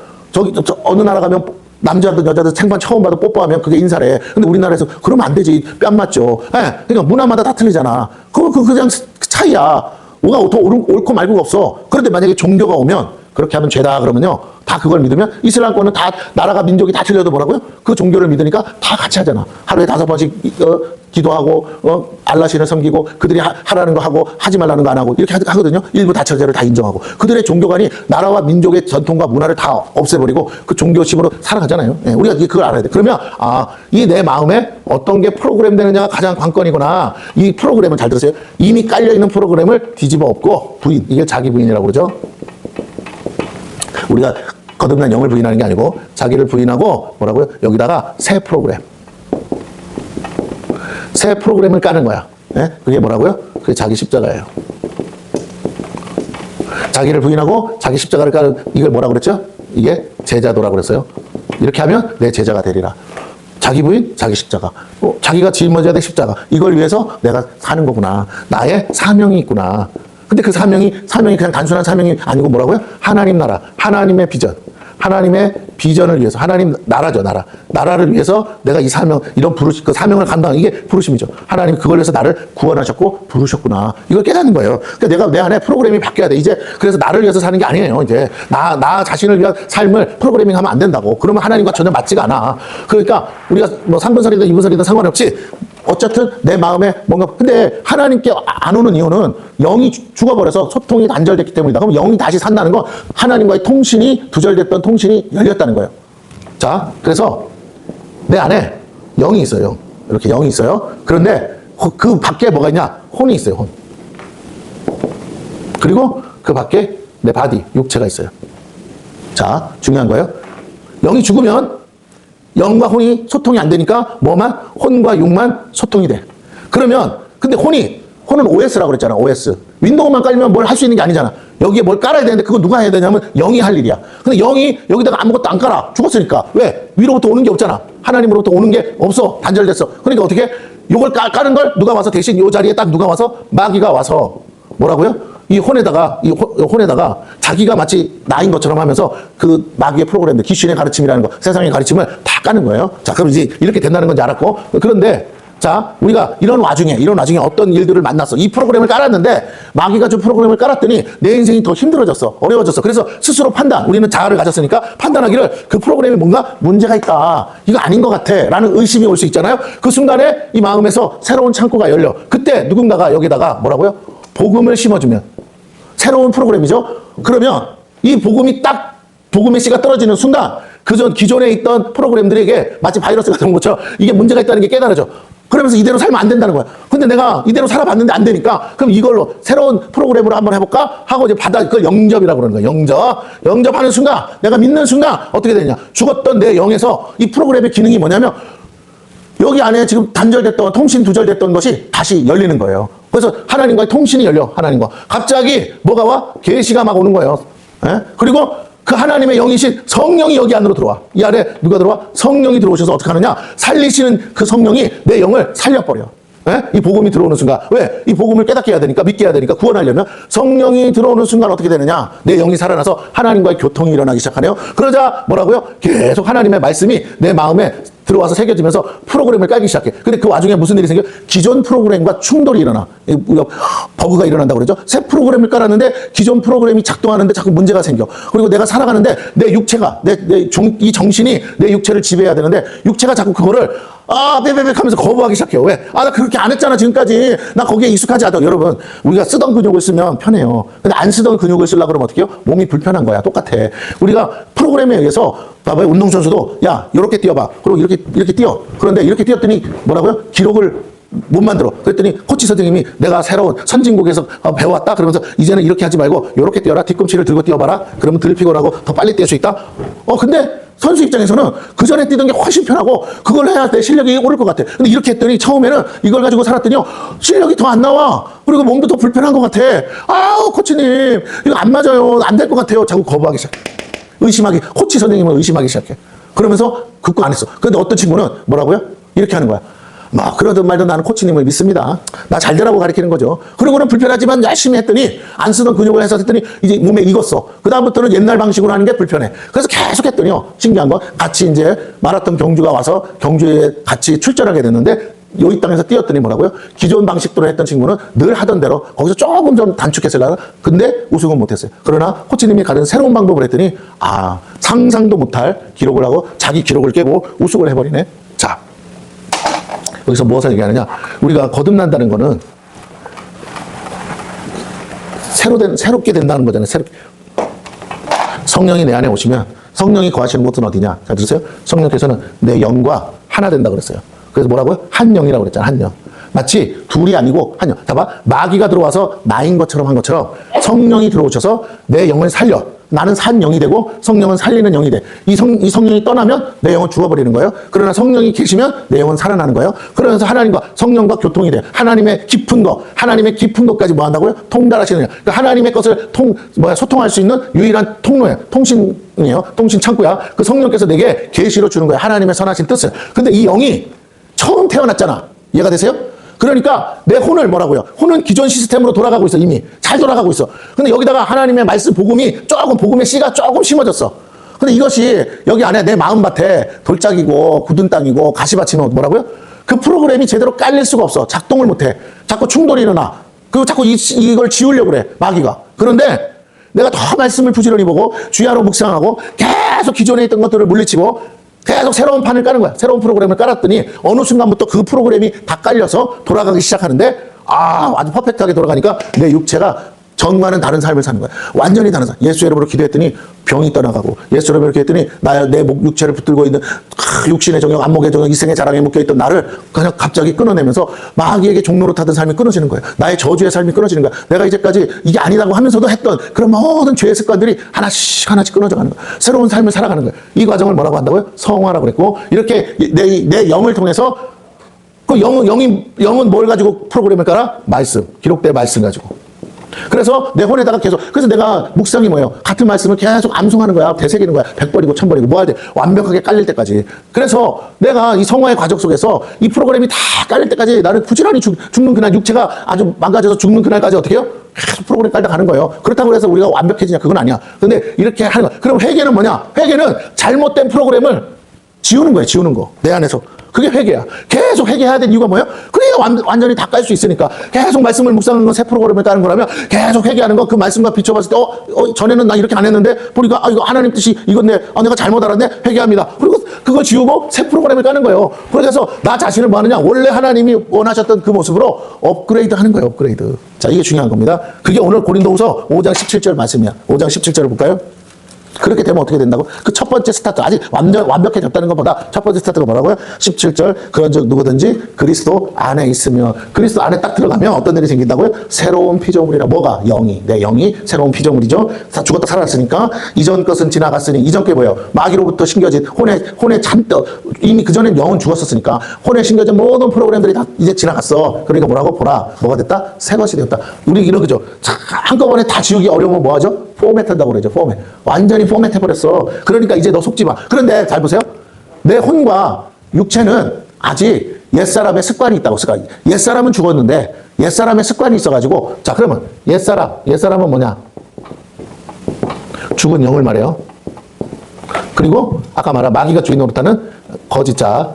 어느 나라 가면 남자든 여자든 생판 처음 봐도 뽀뽀하면 그게 인사래. 근데 우리나라에서 그러면 안 되지. 뺨 맞죠. 그러니까 문화마다 다 틀리잖아. 그냥 차이야. 뭐가 더 옳고 말고가 없어. 그런데 만약에 종교가 오면 그렇게 하면 죄다 그러면요. 다 그걸 믿으면 이슬람권은 다 나라가 민족이 다 틀려도 뭐라고요? 그 종교를 믿으니까 다 같이 하잖아. 하루에 5번씩 기도하고 알라신을 섬기고 그들이 하라는 거 하고 하지 말라는 거 안 하고 이렇게 하거든요. 일부 다처제를 다 인정하고 그들의 종교관이 나라와 민족의 전통과 문화를 다 없애버리고 그 종교심으로 살아가잖아요. 예, 우리가 그걸 알아야 돼. 그러면 이 내 마음에 어떤 게 프로그램 되느냐가 가장 관건이구나. 이 프로그램을 잘 들으세요. 이미 깔려있는 프로그램을 뒤집어 엎고 부인, 이게 자기 부인이라고 그러죠. 우리가 거듭난 영을 부인하는 게 아니고 자기를 부인하고 뭐라고요? 여기다가 새 프로그램을 까는 거야. 예? 그게 뭐라고요? 그게 자기 십자가예요. 자기를 부인하고 자기 십자가를 까는 이걸 뭐라고 그랬죠? 이게 제자도라고 그랬어요. 이렇게 하면 내 제자가 되리라. 자기 부인, 자기 십자가. 자기가 짊어져야 될 십자가. 이걸 위해서 내가 사는 거구나. 나의 사명이 있구나. 근데 그 사명이 그냥 단순한 사명이 아니고 뭐라고요? 하나님 나라, 하나님의 비전. 하나님의 비전을 위해서, 하나님 나라죠, 나라. 나라를 위해서 내가 이 사명, 그 사명을 감당하는 이게 부르심이죠. 하나님 그걸 위해서 나를 구원하셨고 부르셨구나. 이걸 깨닫는 거예요. 그러니까 내가 내 안에 프로그램이 바뀌어야 돼. 이제 그래서 나를 위해서 사는 게 아니에요. 이제 나 자신을 위한 삶을 프로그래밍 하면 안 된다고. 그러면 하나님과 전혀 맞지가 않아. 그러니까 우리가 뭐 3분설이든 2분설이든 상관없이 어쨌든 내 마음에 뭔가 근데 하나님께 안 오는 이유는 영이 죽어버려서 소통이 단절됐기 때문이다. 그럼 영이 다시 산다는 건 하나님과의 통신이 두절됐던 통신이 열렸다는 거예요. 자, 그래서 내 안에 영이 있어요. 이렇게 영이 있어요. 그런데 그 밖에 뭐가 있냐? 혼이 있어요. 혼. 그리고 그 밖에 내 바디, 육체가 있어요. 자, 중요한 거예요. 영이 죽으면 영과 혼이 소통이 안 되니까 뭐만? 혼과 육만 소통이 돼. 그러면 근데 혼은 OS라고 그랬잖아. OS. 윈도우만 깔면 뭘 할 수 있는 게 아니잖아. 여기에 뭘 깔아야 되는데 그거 누가 해야 되냐면 영이 할 일이야. 근데 영이 여기다가 아무것도 안 깔아. 죽었으니까. 왜? 위로부터 오는 게 없잖아. 하나님으로부터 오는 게 없어. 단절됐어. 그러니까 어떻게? 요걸 까는 걸 누가 와서 대신 요 자리에 딱 누가 와서 마귀가 와서 뭐라고요? 이 혼에다가 자기가 마치 나인 것처럼 하면서 그 마귀의 프로그램들, 귀신의 가르침이라는 거, 세상의 가르침을 다 까는 거예요. 자, 그럼 이제 이렇게 된다는 건지 알았고. 그런데 자, 우리가 이런 와중에 어떤 일들을 만났어. 이 프로그램을 깔았는데 마귀가 좀 프로그램을 깔았더니 내 인생이 더 힘들어졌어. 어려워졌어. 그래서 스스로 우리는 자아를 가졌으니까 판단하기를 그 프로그램에 뭔가 문제가 있다. 이거 아닌 것 같아. 라는 의심이 올 수 있잖아요. 그 순간에 이 마음에서 새로운 창고가 열려. 그때 누군가가 여기다가 뭐라고요? 복음을 심어주면 새로운 프로그램이죠. 그러면 이 복음의 씨가 떨어지는 순간 기존에 있던 프로그램들에게 마치 바이러스가 들어온 것처럼 이게 문제가 있다는 게 깨달아져. 그러면서 이대로 살면 안 된다는 거야. 근데 내가 이대로 살아봤는데 안 되니까 그럼 이걸로 새로운 프로그램으로 한번 해볼까? 하고 이제 그걸 영접이라고 그러는 거야. 영접하는 순간, 내가 믿는 순간 어떻게 되냐? 죽었던 내 영에서 이 프로그램의 기능이 뭐냐면 여기 안에 지금 통신 두절됐던 것이 다시 열리는 거예요. 그래서 하나님과의 통신이 열려, 하나님과. 갑자기 뭐가 와? 계시가 막 오는 거예요. 예? 그리고 그 하나님의 영이신 성령이 여기 안으로 들어와. 이 안에 누가 들어와? 성령이 들어오셔서 어떻게 하느냐? 살리시는 그 성령이 내 영을 살려버려. 예? 이 복음이 들어오는 순간. 왜? 이 복음을 깨닫게 해야 되니까, 믿게 해야 되니까, 구원하려면 성령이 들어오는 순간 어떻게 되느냐? 내 영이 살아나서 하나님과의 교통이 일어나기 시작하네요. 그러자 뭐라고요? 계속 하나님의 말씀이 내 마음에 들어와서 새겨지면서 프로그램을 깔기 시작해. 근데 그 와중에 무슨 일이 생겨? 기존 프로그램과 충돌이 일어나. 우리가 버그가 일어난다고 그러죠? 새 프로그램을 깔았는데 기존 프로그램이 작동하는데 자꾸 문제가 생겨. 그리고 내가 살아가는데 내 육체가, 이 정신이 내 육체를 지배해야 되는데 육체가 자꾸 그거를 빼빼빼 하면서 거부하기 시작해요. 왜? 나 그렇게 안 했잖아, 지금까지. 나 거기에 익숙하지 않다. 여러분, 우리가 쓰던 근육을 쓰면 편해요. 근데 안 쓰던 근육을 쓰려고 그러면 어떻게 해요? 몸이 불편한 거야. 똑같아. 우리가 프로그램에 의해서, 봐봐요. 운동선수도, 야, 이렇게 뛰어봐. 그리고 이렇게 뛰어. 그런데 이렇게 뛰었더니 뭐라고요? 기록을 못 만들어. 그랬더니 코치 선생님이 내가 새로운 선진국에서 배워왔다. 그러면서 이제는 이렇게 하지 말고 이렇게 뛰어라. 뒤꿈치를 들고 뛰어봐라. 그러면 덜 피곤하고 더 빨리 뛸 수 있다. 근데 선수 입장에서는 그 전에 뛰던 게 훨씬 편하고 그걸 해야 내 실력이 오를 것 같아. 근데 이렇게 했더니 처음에는 이걸 가지고 살았더니요. 실력이 더 안 나와. 그리고 몸도 더 불편한 것 같아. 코치님, 이거 안 맞아요. 안 될 것 같아요. 자꾸 거부하기 시작해. 의심하기. 코치 선생님은 의심하기 시작해. 그러면서 그거 안 했어. 그런데 어떤 친구는 뭐라고요? 이렇게 하는 거야. 그러든 말든 나는 코치님을 믿습니다. 나 잘 되라고 가르치는 거죠. 그러고는 불편하지만 열심히 했더니 안 쓰던 근육을 해서 했더니 이제 몸에 익었어. 그다음부터는 옛날 방식으로 하는 게 불편해. 그래서 계속 했더니요. 신기한 건 같이 이제 마라톤 경주가 와서 경주에 같이 출전하게 됐는데 이 땅에서 뛰었더니 뭐라고요? 기존 방식대로 했던 친구는 늘 하던 대로 거기서 조금 좀 단축했으려나? 근데 우승은 못했어요. 그러나 코치님이 가진 새로운 방법을 했더니 상상도 못할 기록을 하고 자기 기록을 깨고 우승을 해버리네. 자, 여기서 무엇을 얘기하느냐? 우리가 거듭난다는 거는 새롭게 된다는 거잖아요. 성령이 내 안에 오시면 성령이 거하시는 곳은 어디냐? 잘 들으세요? 성령께서는 내 영과 하나 된다고 그랬어요. 그래서 뭐라고요? 한 영이라고 그랬잖아. 한 영. 마치 둘이 아니고 한 영. 봐봐. 마귀가 들어와서 나인 것처럼 한 것처럼 성령이 들어오셔서 내 영을 살려. 나는 산 영이 되고 성령은 살리는 영이 돼. 이 성령이 떠나면 내 영은 죽어버리는 거예요. 그러나 성령이 계시면 내 영은 살아나는 거예요. 그러면서 하나님과 성령과 교통이 돼요. 하나님의 깊은 것까지 뭐 한다고요? 통달하시는 거예요. 그러니까 하나님의 것을 소통할 수 있는 유일한 통로예요. 통신이에요. 통신 창구야. 그 성령께서 내게 계시로 주는 거예요. 하나님의 선하신 뜻을. 근데 이 영이 처음 태어났잖아. 이해가 되세요? 그러니까 내 혼을 뭐라고요? 혼은 기존 시스템으로 돌아가고 있어. 이미 잘 돌아가고 있어. 근데 여기다가 하나님의 말씀 복음의 씨가 조금 심어졌어. 근데 이것이 여기 안에 내 마음밭에 돌짝이고 굳은 땅이고 가시밭이면 뭐라고요? 그 프로그램이 제대로 깔릴 수가 없어. 작동을 못해. 자꾸 충돌이 일어나. 그리고 자꾸 이걸 지우려고 그래. 마귀가. 그런데 내가 더 말씀을 부지런히 보고 주야로 묵상하고 계속 기존에 있던 것들을 물리치고 계속 새로운 판을 까는 거야. 새로운 프로그램을 깔았더니 어느 순간부터 그 프로그램이 다 깔려서 돌아가기 시작하는데 아주 퍼펙트하게 돌아가니까 내 육체가 전과는 다른 삶을 사는 거야. 완전히 다른 삶. 예수 이름으로 기도했더니 병이 떠나가고 예수 이름으로 기도했더니 내 육체를 붙들고 있는 육신의 정욕, 안목의 정욕, 이생의 자랑에 묶여있던 나를 그냥 갑자기 끊어내면서 마귀에게 종로로 타던 삶이 끊어지는 거예요. 나의 저주의 삶이 끊어지는 거야. 내가 이제까지 이게 아니라고 하면서도 했던 그런 모든 죄의 습관들이 하나씩 끊어져 가는 거야. 새로운 삶을 살아가는 거예요. 이 과정을 뭐라고 한다고요? 성화라고 그랬고 이렇게 내 영을 통해서 그 영은 뭘 가지고 프로그램을 깔아? 말씀. 기록된 말씀 가지고. 그래서 내 혼에다가 그래서 내가 묵상이 뭐예요? 같은 말씀을 계속 암송하는 거야. 되새기는 거야. 100번이고 1000번이고 뭐 할 때 완벽하게 깔릴 때까지. 그래서 내가 이 성화의 과정 속에서 이 프로그램이 다 깔릴 때까지 나는 부지런히 죽는 그날 육체가 아주 망가져서 죽는 그날까지 어떻게 해요? 계속 프로그램 깔다 가는 거예요. 그렇다고 해서 우리가 완벽해지냐? 그건 아니야. 근데 이렇게 하는 거야. 그럼 회개는 뭐냐? 회개는 잘못된 프로그램을 지우는 거예요. 지우는 거. 내 안에서. 그게 회개야. 계속 회개해야 되는 이유가 뭐예요? 그러니까 완전히 다 깔 수 있으니까. 계속 말씀을 묵상하는 건 새 프로그램을 까는 거라면 계속 회개하는 거 그 말씀과 비춰봤을 때 전에는 나 이렇게 안 했는데 보니까 이거 하나님 뜻이 이건데 내가 잘못 알았네? 회개합니다. 그리고 그걸 지우고 새 프로그램을 까는 거예요. 그래서 나 자신을 뭐 하느냐? 원래 하나님이 원하셨던 그 모습으로 업그레이드 하는 거예요. 업그레이드. 자, 이게 중요한 겁니다. 그게 오늘 고린도후서 5장 17절 말씀이야. 5장 17절을 볼까요? 그렇게 되면 어떻게 된다고? 그 첫 번째 스타트, 아직 완벽해졌다는 것보다 첫 번째 스타트가 뭐라고요? 17절, 그런즉 누구든지 그리스도 안에 있으면, 그리스도 안에 딱 들어가면 어떤 일이 생긴다고요? 새로운 피조물이라. 뭐가? 내 영이 새로운 피조물이죠. 죽었다 살아났으니까 이전 것은 지나갔으니 이전 게 뭐예요? 마귀로부터 심겨진 혼에 잔뜩, 이미 그전엔 영은 죽었었으니까 혼에 심겨진 모든 프로그램들이 다 이제 지나갔어. 그러니까 뭐라고? 보라. 뭐가 됐다? 새 것이 되었다. 우리 이런 거죠. 한꺼번에 다 지우기 어려우면 뭐 하죠? 포맷 한다고 그러죠. 포맷. 완전히 포맷 해버렸어. 그러니까 이제 너 속지 마. 그런데 잘 보세요. 내 혼과 육체는 아직 옛사람의 습관이 있다고. 습관. 옛사람은 죽었는데 옛사람의 습관이 있어가지고, 자, 그러면 옛사람은 뭐냐? 죽은 영을 말해요. 그리고 아까 말한 마귀가 주인 노릇하는 거짓자.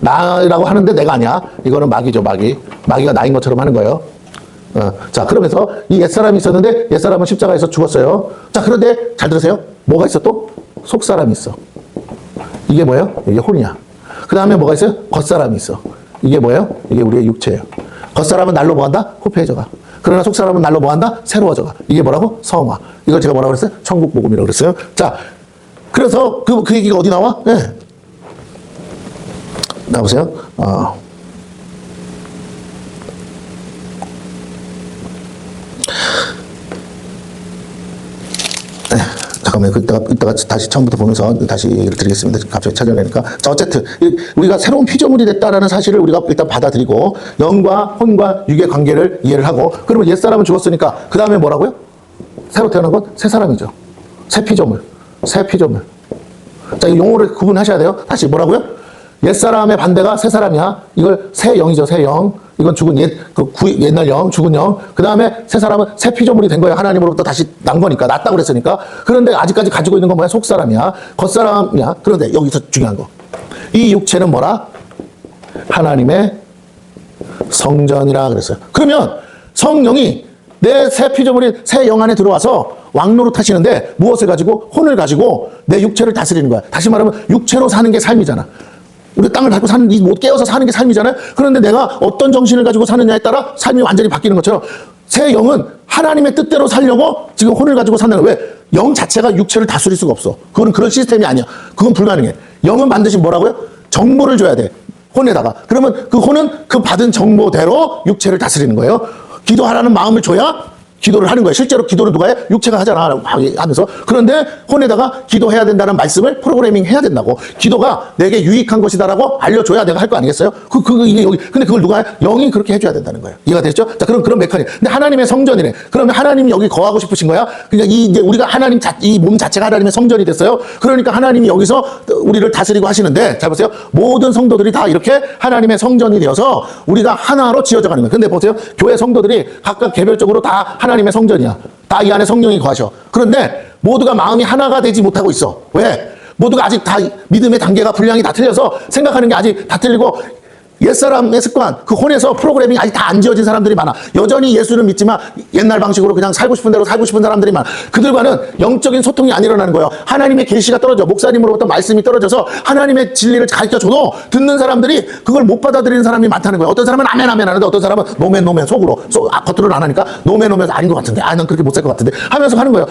나라고 하는데 내가 아니야. 이거는 마귀죠, 마귀. 마귀가 나인 것처럼 하는 거예요. 자, 그러면서 이 옛사람이 있었는데 옛사람은 십자가에서 죽었어요. 자, 그런데 잘 들으세요. 뭐가 있어 또? 속사람이 있어. 이게 뭐예요? 이게 혼이야. 그 다음에 뭐가 있어요? 겉사람이 있어. 이게 뭐예요? 이게 우리의 육체예요. 겉사람은 날로 뭐한다? 호폐해져가. 그러나 속사람은 날로 뭐한다? 새로워져가. 이게 뭐라고? 성화. 이걸 제가 뭐라고 그랬어요? 천국복음이라고 그랬어요. 자, 그래서 그 얘기가 어디 나와? 네. 나보세요. 잠깐만요. 이따가 다시 처음부터 보면서 다시 얘기를 드리겠습니다. 갑자기 찾아내니까. 자, 어쨌든 우리가 새로운 피조물이 됐다라는 사실을 우리가 일단 받아들이고 영과 혼과 육의 관계를 이해를 하고, 그러면 옛사람은 죽었으니까 그 다음에 뭐라고요? 새로 태어난 건 새 사람이죠. 새 피조물. 자, 이 용어를 구분하셔야 돼요. 다시 뭐라고요? 옛사람의 반대가 새 사람이야. 이걸 새 영이죠, 새 영. 이건 죽은 옛날 영, 죽은 영. 그 다음에 새 사람은 새 피조물이 된 거예요. 하나님으로부터 다시 난 거니까, 났다고 그랬으니까. 그런데 아직까지 가지고 있는 건 뭐야? 속사람이야. 겉사람이야. 그런데 여기서 중요한 거. 이 육체는 뭐라? 하나님의 성전이라 그랬어요. 그러면 성령이 내 새 피조물인 새 영 안에 들어와서 왕노릇 하시는데 무엇을 가지고? 혼을 가지고 내 육체를 다스리는 거야. 다시 말하면 육체로 사는 게 삶이잖아. 우리 땅을 밟고 사는, 못 깨어서 사는 게 삶이잖아요. 그런데 내가 어떤 정신을 가지고 사느냐에 따라 삶이 완전히 바뀌는 것처럼 새 영은 하나님의 뜻대로 살려고 지금 혼을 가지고 사는 거야. 왜? 영 자체가 육체를 다스릴 수가 없어. 그건 그런 시스템이 아니야. 그건 불가능해. 영은 반드시 뭐라고요? 정보를 줘야 돼. 혼에다가. 그러면 그 혼은 그 받은 정보대로 육체를 다스리는 거예요. 기도하라는 마음을 줘야 기도를 하는 거예요. 실제로 기도를 누가 해? 육체가 하잖아. 하면서. 그런데 혼에다가 기도해야 된다는 말씀을 프로그래밍 해야 된다고. 기도가 내게 유익한 것이다라고 알려줘야 내가 할 거 아니겠어요? 이게 여기. 근데 그걸 누가 해? 영이 그렇게 해줘야 된다는 거예요. 이해가 되죠? 자, 그런 메커니즘. 근데 하나님의 성전이래. 그러면 하나님이 여기 거하고 싶으신 거야? 그러니까 이제 우리가 이 몸 자체가 하나님의 성전이 됐어요. 그러니까 하나님이 여기서 우리를 다스리고 하시는데, 잘 보세요. 모든 성도들이 다 이렇게 하나님의 성전이 되어서 우리가 하나로 지어져 가는 거예요. 근데 보세요. 교회 성도들이 각각 개별적으로 다 하나님의 성전이야. 다 이 안에 성령이 거하셔. 그런데 모두가 마음이 하나가 되지 못하고 있어. 왜? 모두가 아직 다 믿음의 단계가 분량이 다 틀려서 생각하는 게 아직 다 틀리고, 옛사람의 습관, 그 혼에서 프로그래밍이 아직 다 안 지어진 사람들이 많아. 여전히 예수는 믿지만 옛날 방식으로 그냥 살고 싶은 대로 살고 싶은 사람들이 많아. 그들과는 영적인 소통이 안 일어나는 거예요. 하나님의 계시가 떨어져. 목사님으로부터 말씀이 떨어져서 하나님의 진리를 가르쳐줘도 듣는 사람들이 그걸 못 받아들이는 사람이 많다는 거예요. 어떤 사람은 아멘 하는데 어떤 사람은 노멘 속으로. 겉으로는 안 하니까 노멘 아닌 것 같은데, 난 그렇게 못 살 것 같은데 하면서 하는 거예요.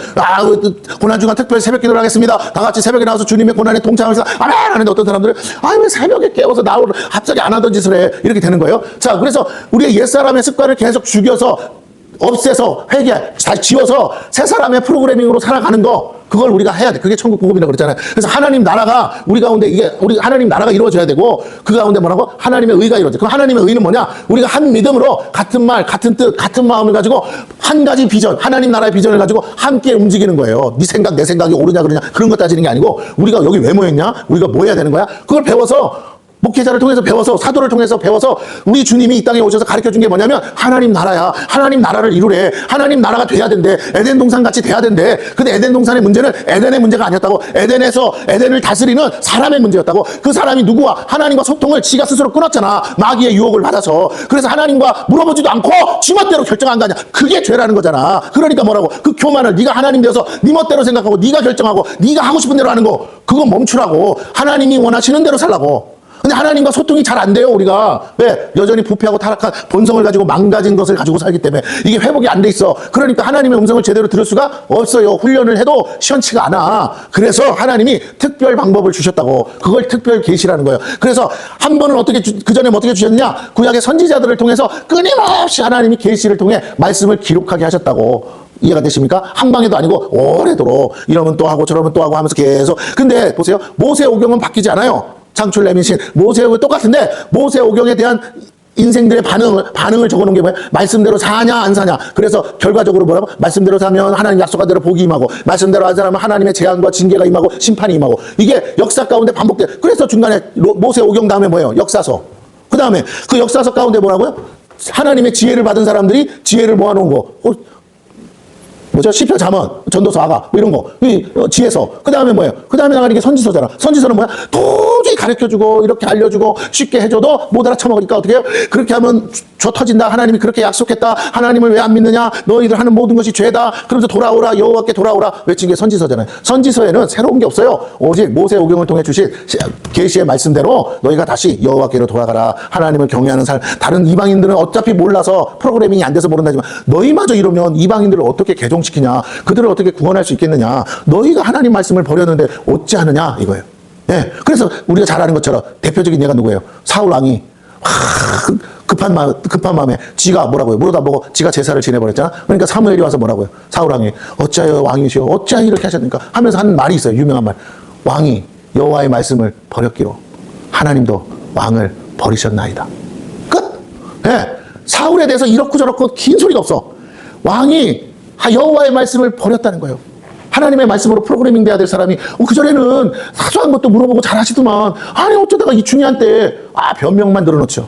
고난주간 특별 새벽 기도를 하겠습니다. 다 같이 새벽에 나와서 주님의 고난에 동참해서 아멘 하는데 어떤 사람들은 왜 새벽에 깨워서 갑자기 안 하던 짓을 해. 이렇게 되는 거예요. 자, 그래서 우리의 옛사람의 습관을 계속 죽여서 없애서 다시 지워서 새 사람의 프로그래밍으로 살아가는 거, 그걸 우리가 해야 돼. 그게 천국 복음이라고 그랬잖아요. 그래서 하나님 나라가 우리 가운데 우리 하나님 나라가 이루어져야 되고, 그 가운데 뭐라고? 하나님의 의가 이루어져. 그럼 하나님의 의는 뭐냐? 우리가 한 믿음으로 같은 말, 같은 뜻, 같은 마음을 가지고 한 가지 비전, 하나님 나라의 비전을 가지고 함께 움직이는 거예요. 네 생각, 내 생각이 옳으냐 그러냐 그런 거 따지는 게 아니고, 우리가 여기 왜 모였냐? 우리가 뭐 해야 되는 거야? 그걸 배워서, 목회자를 통해서 배워서, 사도를 통해서 배워서 우리 주님이 이 땅에 오셔서 가르쳐준 게 뭐냐면 하나님 나라야. 하나님 나라를 이루래. 하나님 나라가 돼야 된대. 에덴 동산 같이 돼야 된대. 근데 에덴 동산의 문제는 에덴의 문제가 아니었다고. 에덴을 다스리는 사람의 문제였다고. 그 사람이 누구와? 하나님과 소통을 지가 스스로 끊었잖아. 마귀의 유혹을 받아서. 그래서 하나님과 물어보지도 않고 지 멋대로 결정한 거 아니야. 그게 죄라는 거잖아. 그러니까 뭐라고? 그 교만을 네가 하나님 되어서 네 멋대로 생각하고 네가 결정하고 네가 하고 싶은 대로 하는 거, 그거 멈추라고. 하나님이 원하시는 대로 살라고. 근데 하나님과 소통이 잘 안 돼요, 우리가. 왜? 여전히 부패하고 타락한 본성을 가지고 망가진 것을 가지고 살기 때문에 이게 회복이 안 돼 있어. 그러니까 하나님의 음성을 제대로 들을 수가 없어요. 훈련을 해도 시원치가 않아. 그래서 하나님이 특별 방법을 주셨다고. 그걸 특별 계시라는 거예요. 그래서 한 번은 그 전에 어떻게 주셨냐? 구약의 선지자들을 통해서 끊임없이 하나님이 계시를 통해 말씀을 기록하게 하셨다고. 이해가 되십니까? 한 방에도 아니고 오래도록 이러면 또 하고 저러면 또 하고 하면서 계속. 근데 보세요. 모세 오경은 바뀌지 않아요. 창출 내민신 모세오경 똑같은데, 모세오경에 대한 인생들의 반응을 적어놓은 게 뭐야? 말씀대로 사냐 안 사냐. 그래서 결과적으로 뭐라고? 말씀대로 사면 하나님 약속한 대로 복이 임하고, 말씀대로 하지 않으면 하나님의 재앙과 징계가 임하고 심판이 임하고. 이게 역사 가운데 반복돼. 그래서 중간에 모세오경 다음에 뭐예요? 역사서. 그 다음에 그 역사서 가운데 뭐라고요? 하나님의 지혜를 받은 사람들이 지혜를 모아놓은 거. 뭐죠? 시편, 잠언, 전도서, 아가, 뭐 이런 거. 지혜서. 그 다음에 뭐예요? 그 다음에 나가는 게 선지서잖아. 선지서는 뭐야? 도저히 가르쳐주고, 이렇게 알려주고, 쉽게 해줘도 못 알아쳐먹으니까 어떻게 해요? 그렇게 하면 저 터진다. 하나님이 그렇게 약속했다. 하나님을 왜 안 믿느냐? 너희들 하는 모든 것이 죄다. 그러면서 돌아오라. 여호와께 돌아오라. 외친 게 선지서잖아요. 선지서에는 새로운 게 없어요. 오직 모세오경을 통해 주신 계시의 말씀대로 너희가 다시 여호와께로 돌아가라. 하나님을 경외하는 삶. 다른 이방인들은 어차피 몰라서 프로그래밍이 안 돼서 모른다지만 너희마저 이러면 이방인들을 어떻게 개종시키냐? 그들을 어떻게 구원할 수 있겠느냐? 너희가 하나님 말씀을 버렸는데 어찌하느냐? 이거예요. 예. 그래서 우리가 잘 아는 것처럼 대표적인 예가 누구예요? 사울 왕이 급한 마음에 지가 뭐라고요? 물어다 보고 지가 제사를 지내버렸잖아. 그러니까 사무엘이 와서 뭐라고요? 사울 왕이 어찌하여 왕이시오? 어찌하여 이렇게 하셨습니까? 하면서 하는 말이 있어요. 유명한 말. 왕이 여호와의 말씀을 버렸기로 하나님도 왕을 버리셨나이다. 끝. 예. 사울에 대해서 이렇고 저렇고 긴 소리가 없어. 왕이 여호와의 말씀을 버렸다는 거예요. 하나님의 말씀으로 프로그래밍 돼야 될 사람이 그전에는 사소한 것도 물어보고 잘 하시더만 아니 어쩌다가 이 중요한 때에 변명만 늘어놓죠.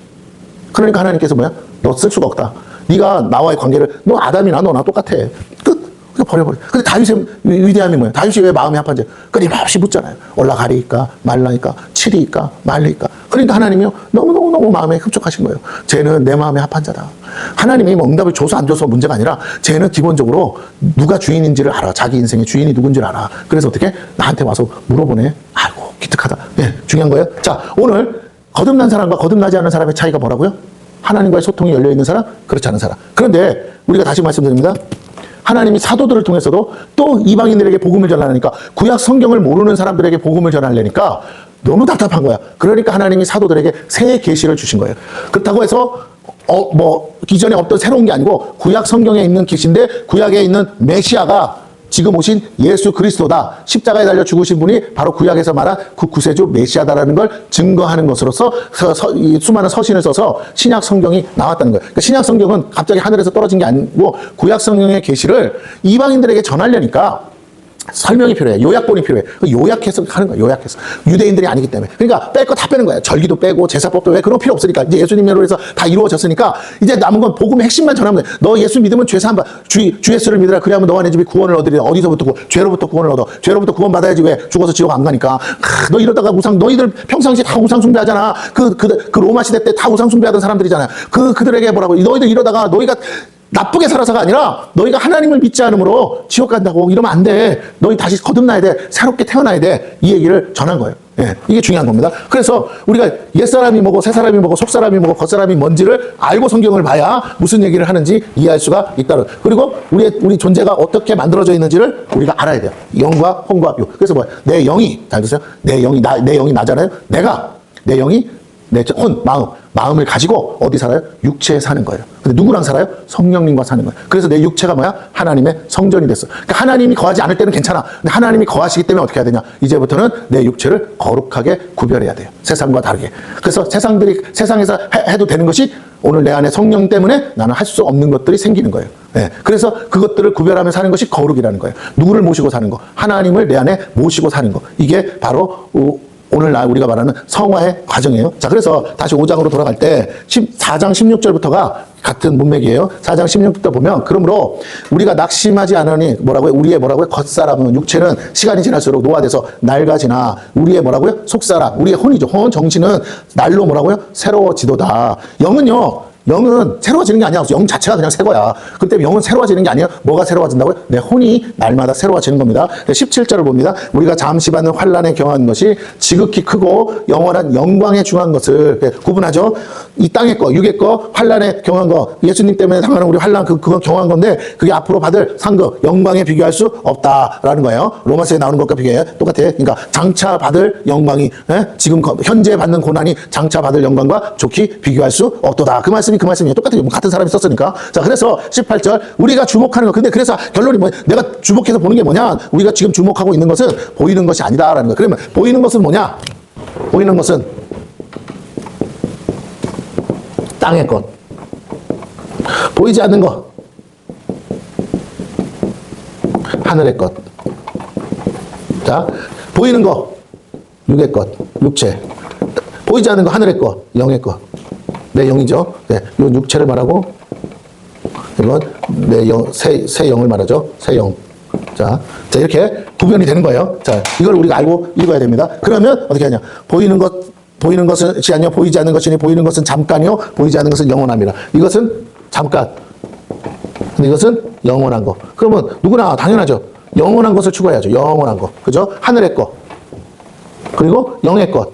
그러니까 하나님께서 뭐야? 너 쓸 수가 없다. 네가 나와의 관계를 너 아담이나 너나 똑같아. 끝. 그냥 버려버려. 근데 다윗의 위대함이 뭐야? 다윗이 왜 마음이 아팠지? 끊임없이 묻잖아요. 올라가리까 말라니까 치리까 말리까. 그러니까 하나님이요 너무너무 마음에 흡족하신 거예요. 쟤는 내 마음에 합한 자다. 하나님이 뭐 응답을 줘서 안 줘서 문제가 아니라 쟤는 기본적으로 누가 주인인지를 알아. 자기 인생의 주인이 누군지를 알아. 그래서 어떻게? 나한테 와서 물어보네. 아이고 기특하다. 예, 중요한 거예요. 자, 오늘 거듭난 사람과 거듭나지 않은 사람의 차이가 뭐라고요? 하나님과의 소통이 열려있는 사람, 그렇지 않은 사람. 그런데 우리가 다시 말씀드립니다. 하나님이 사도들을 통해서도 또 이방인들에게 복음을 전하니까 구약 성경을 모르는 사람들에게 복음을 전하려니까 너무 답답한 거야. 그러니까 하나님이 사도들에게 새 계시를 주신 거예요. 그렇다고 해서 기존에 없던 새로운 게 아니고 구약 성경에 있는 계시인데 구약에 있는 메시아가 지금 오신 예수 그리스도다. 십자가에 달려 죽으신 분이 바로 구약에서 말한 그 구세주 메시아다라는 걸 증거하는 것으로서 수많은 서신을 써서 신약 성경이 나왔다는 거예요. 그러니까 신약 성경은 갑자기 하늘에서 떨어진 게 아니고 구약 성경의 계시를 이방인들에게 전하려니까 설명이 필요해. 요약본이 필요해. 요약해서 하는 거야. 요약해서. 유대인들이 아니기 때문에. 그러니까 뺄 거 다 빼는 거야. 절기도 빼고 제사법도 왜 그런 필요 없으니까. 이제 예수님으로 해서 다 이루어졌으니까 이제 남은 건 복음의 핵심만 전하면 돼. 너 예수 믿으면 죄 사함 받아. 주 예수를 믿으라. 그래야만 너와 내 집이 구원을 얻으리라. 어디서부터 죄로부터 구원을 얻어. 죄로부터 구원 받아야지 왜 죽어서 지옥 안 가니까. 너 이러다가 너희들 평상시에 다 우상 숭배하잖아. 그 로마 시대 때 다 우상 숭배하던 사람들이잖아요. 그들에게 뭐라고. 너희들 이러다가 너희가 나쁘게 살아서가 아니라 너희가 하나님을 믿지 않으므로 지옥 간다고 이러면 안 돼. 너희 다시 거듭나야 돼. 새롭게 태어나야 돼. 이 얘기를 전한 거예요. 예, 이게 중요한 겁니다. 그래서 우리가 옛사람이 뭐고 새사람이 뭐고 속사람이 뭐고 겉사람이 뭔지를 알고 성경을 봐야 무슨 얘기를 하는지 이해할 수가 있다. 그리고 우리 존재가 어떻게 만들어져 있는지를 우리가 알아야 돼요. 영과 혼과 유. 그래서 뭐야? 내 영이 잘 드세요. 내 영이 나잖아요. 내 영이 내 마음을 가지고 어디 살아요? 육체에 사는 거예요. 근데 누구랑 살아요? 성령님과 사는 거예요. 그래서 내 육체가 뭐야? 하나님의 성전이 됐어. 그러니까 하나님이 거하지 않을 때는 괜찮아. 근데 하나님이 거하시기 때문에 어떻게 해야 되냐? 이제부터는 내 육체를 거룩하게 구별해야 돼요. 세상과 다르게. 그래서 세상에서 해도 되는 것이 오늘 내 안에 성령 때문에 나는 할 수 없는 것들이 생기는 거예요. 네. 그래서 그것들을 구별하며 사는 것이 거룩이라는 거예요. 누구를 모시고 사는 거? 하나님을 내 안에 모시고 사는 거. 이게 바로 오늘날 우리가 말하는 성화의 과정이에요. 자, 그래서 다시 5장으로 돌아갈 때 4장 16절부터가 같은 문맥이에요. 4장 16절부터 보면 그러므로 우리가 낙심하지 않으니 우리의 겉사람은 육체는 시간이 지날수록 노화돼서 낡아지나 우리의 속사람, 우리의 혼이죠. 혼 정신은 날로 새로워지도다. 영은 새로워지는 게 아니야. 영 자체가 그냥 새 거야. 그때 영은 새로워지는 게 아니야. 뭐가 새로워진다고요? 내 혼이 날마다 새로워지는 겁니다. 17절을 봅니다. 우리가 잠시 받는 환난에 경한 것이 지극히 크고 영원한 영광에 중한 것을 구분하죠. 이 땅의 거, 육의 거, 환난에 경한 거, 예수님 때문에 당하는 우리 환난 그건 경한 건데 그게 앞으로 받을 상급, 영광에 비교할 수 없다라는 거예요. 로마서에 나오는 것과 비교해 똑같아. 그러니까 장차 받을 영광이 지금 현재 받는 고난이 장차 받을 영광과 좋게 비교할 수 없도다. 그 말씀이에요. 똑같아요. 같은 사람이 썼으니까. 자, 그래서 18절 우리가 주목하는 거. 근데 그래서 결론이 뭐냐? 내가 주목해서 보는 게 뭐냐? 우리가 지금 주목하고 있는 것은 보이는 것이 아니다라는 거. 그러면 보이는 것은 뭐냐? 보이는 것은 땅의 것. 보이지 않는 것. 하늘의 것. 자, 보이는 거 육의 것, 육체. 보이지 않는 거 하늘의 것, 영의 것. 내 영이죠. 네, 요 육체를 말하고 이건 내 영, 새 영을 말하죠. 새 영. 자, 이렇게 구별이 되는 거예요. 자, 이걸 우리가 알고 읽어야 됩니다. 그러면 어떻게 하냐? 보이는 것이 아니요 보이지 않는 것이니 보이는 것은 잠깐이요 보이지 않는 것은 영원함이라. 이것은 잠깐. 근데 이것은 영원한 거. 그러면 누구나 당연하죠. 영원한 것을 추구해야죠. 영원한 거. 그죠? 하늘의 것. 그리고 영의 것.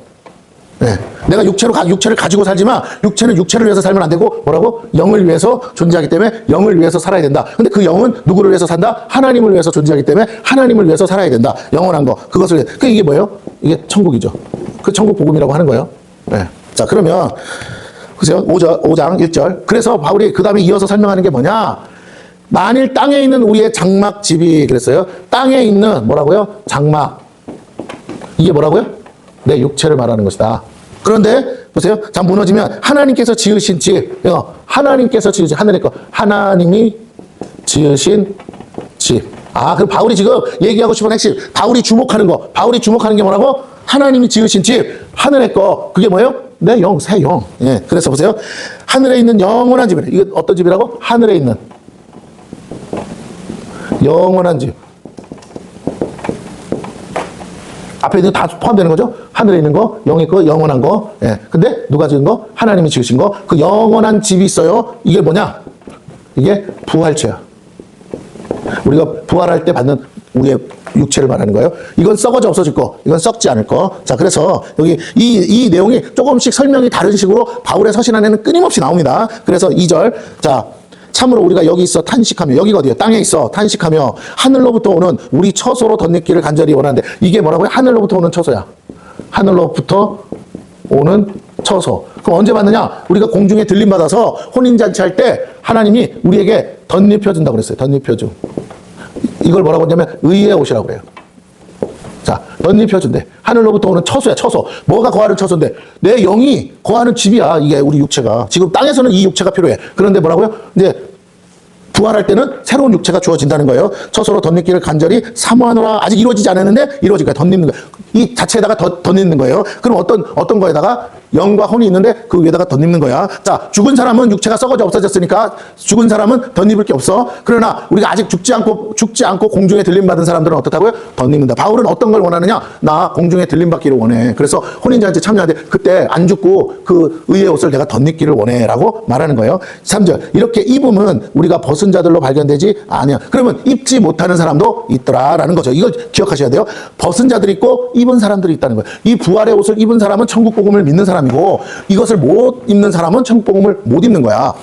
네. 내가 육체를 가지고 살지만 육체는 육체를 위해서 살면 안 되고 뭐라고? 영을 위해서 존재하기 때문에 영을 위해서 살아야 된다. 근데 그 영은 누구를 위해서 산다? 하나님을 위해서 존재하기 때문에 하나님을 위해서 살아야 된다. 영원한 거. 그것을 이게 뭐예요? 이게 천국이죠. 그 천국 복음이라고 하는 거예요. 네. 자, 그러면 보세요. 5장 1절. 그래서 바울이 그 다음에 이어서 설명하는 게 뭐냐? 만일 땅에 있는 우리의 장막 집이 그랬어요. 땅에 있는 뭐라고요? 장막. 이게 뭐라고요? 내 육체를 말하는 것이다. 그런데 보세요. 자, 무너지면 하나님께서 지으신 집. 하나님께서 지으신 하늘의 것. 하나님이 지으신 집. 아, 그럼 바울이 지금 얘기하고 싶은 핵심. 바울이 주목하는 거. 바울이 주목하는 게 뭐라고? 하나님이 지으신 집. 하늘의 것. 그게 뭐예요? 내 영, 새 영. 예. 그래서 보세요. 하늘에 있는 영원한 집이래. 이거 어떤 집이라고? 하늘에 있는 영원한 집. 앞에 있는 다 포함되는 거죠? 하늘에 있는 거, 영의 거, 영원한 거. 예. 근데 누가 지은 거? 하나님이 지으신 거. 그 영원한 집이 있어요. 이게 뭐냐? 이게 부활체야. 우리가 부활할 때 받는 우리의 육체를 말하는 거예요. 이건 썩어져 없어질 거. 이건 썩지 않을 거. 자, 그래서 여기 이 내용이 조금씩 설명이 다른 식으로 바울의 서신 안에는 끊임없이 나옵니다. 그래서 2절. 자, 참으로 우리가 여기 있어 탄식하며, 여기가 어디예요? 땅에 있어 탄식하며 하늘로부터 오는 우리 처소로 덧입기를 간절히 원하는데, 이게 뭐라고요? 하늘로부터 오는 처소야. 하늘로부터 오는 처소. 그럼 언제 받느냐? 우리가 공중에 들림받아서 혼인잔치 할 때 하나님이 우리에게 덧입혀준다고 그랬어요. 덧입혀줌. 이걸 뭐라고 하냐면 의의 옷이라고 그래요. 자, 덧입혀준대. 하늘로부터 오는 처소야, 처소. 뭐가 거하는 처소인데? 내 영이 거하는 집이야, 이게 우리 육체가. 지금 땅에서는 이 육체가 필요해. 그런데 뭐라고요? 이제 부활할 때는 새로운 육체가 주어진다는 거예요. 처소로 덧입기를 간절히 사모하노라. 아직 이루어지지 않았는데 이루어질 거야. 덧입는 거야. 이 자체에다가 덧입는 거예요. 그럼 어떤 거에다가 영과 혼이 있는데 그 위에다가 덧입는 거야. 자, 죽은 사람은 육체가 썩어져 없어졌으니까 죽은 사람은 덧입을 게 없어. 그러나 우리가 아직 죽지 않고 공중에 들림받은 사람들은 어떻다고요? 덧입는다. 바울은 어떤 걸 원하느냐? 나 공중에 들림받기를 원해. 그래서 혼인잔치에 참여하는데 그때 안 죽고 그 의의 옷을 내가 덧입기를 원해 라고 말하는 거예요. 3절. 이렇게 입으면 우리가 벗은 자들로 발견되지 아니야. 그러면 입지 못하는 사람도 있더라라는 거죠. 이걸 기억하셔야 돼요. 벗은 자들이 있고 입은 사람들이 있다는 거예요. 이 부활의 옷을 입은 사람은 천국 복음을 믿는 사람이고, 이것을 못 입는 사람은 천국 복음을 못 입는 거야.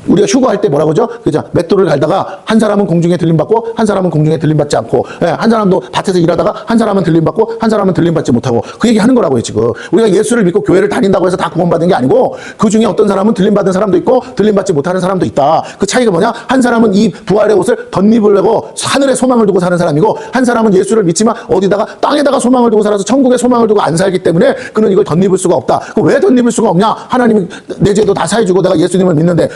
우리가 휴거할 때 뭐라고 하죠? 그죠? 맷돌을 갈다가 한 사람은 공중에 들림받고 한 사람은 공중에 들림받지 않고, 한 사람도 밭에서 일하다가 한 사람은 들림받고 한 사람은 들림받지 못하고, 그 얘기 하는 거라고요. 지금 우리가 예수를 믿고 교회를 다닌다고 해서 다 구원받은 게 아니고, 그 중에 어떤 사람은 들림받은 사람도 있고 들림받지 못하는 사람도 있다. 그 차이가 뭐냐? 한 사람은 이 부활의 옷을 덧입으려고 하늘에 소망을 두고 사는 사람이고, 한 사람은 예수를 믿지만 어디다가 땅에다가 소망을 두고 살아서 천국에 소망을 두고 안 살기 때문에 그는 이걸 덧입을 수가 없다. 왜 덧입을 수가 없냐? 하나님이 내 죄도 다 사해주고 내가 예수님을 믿는데,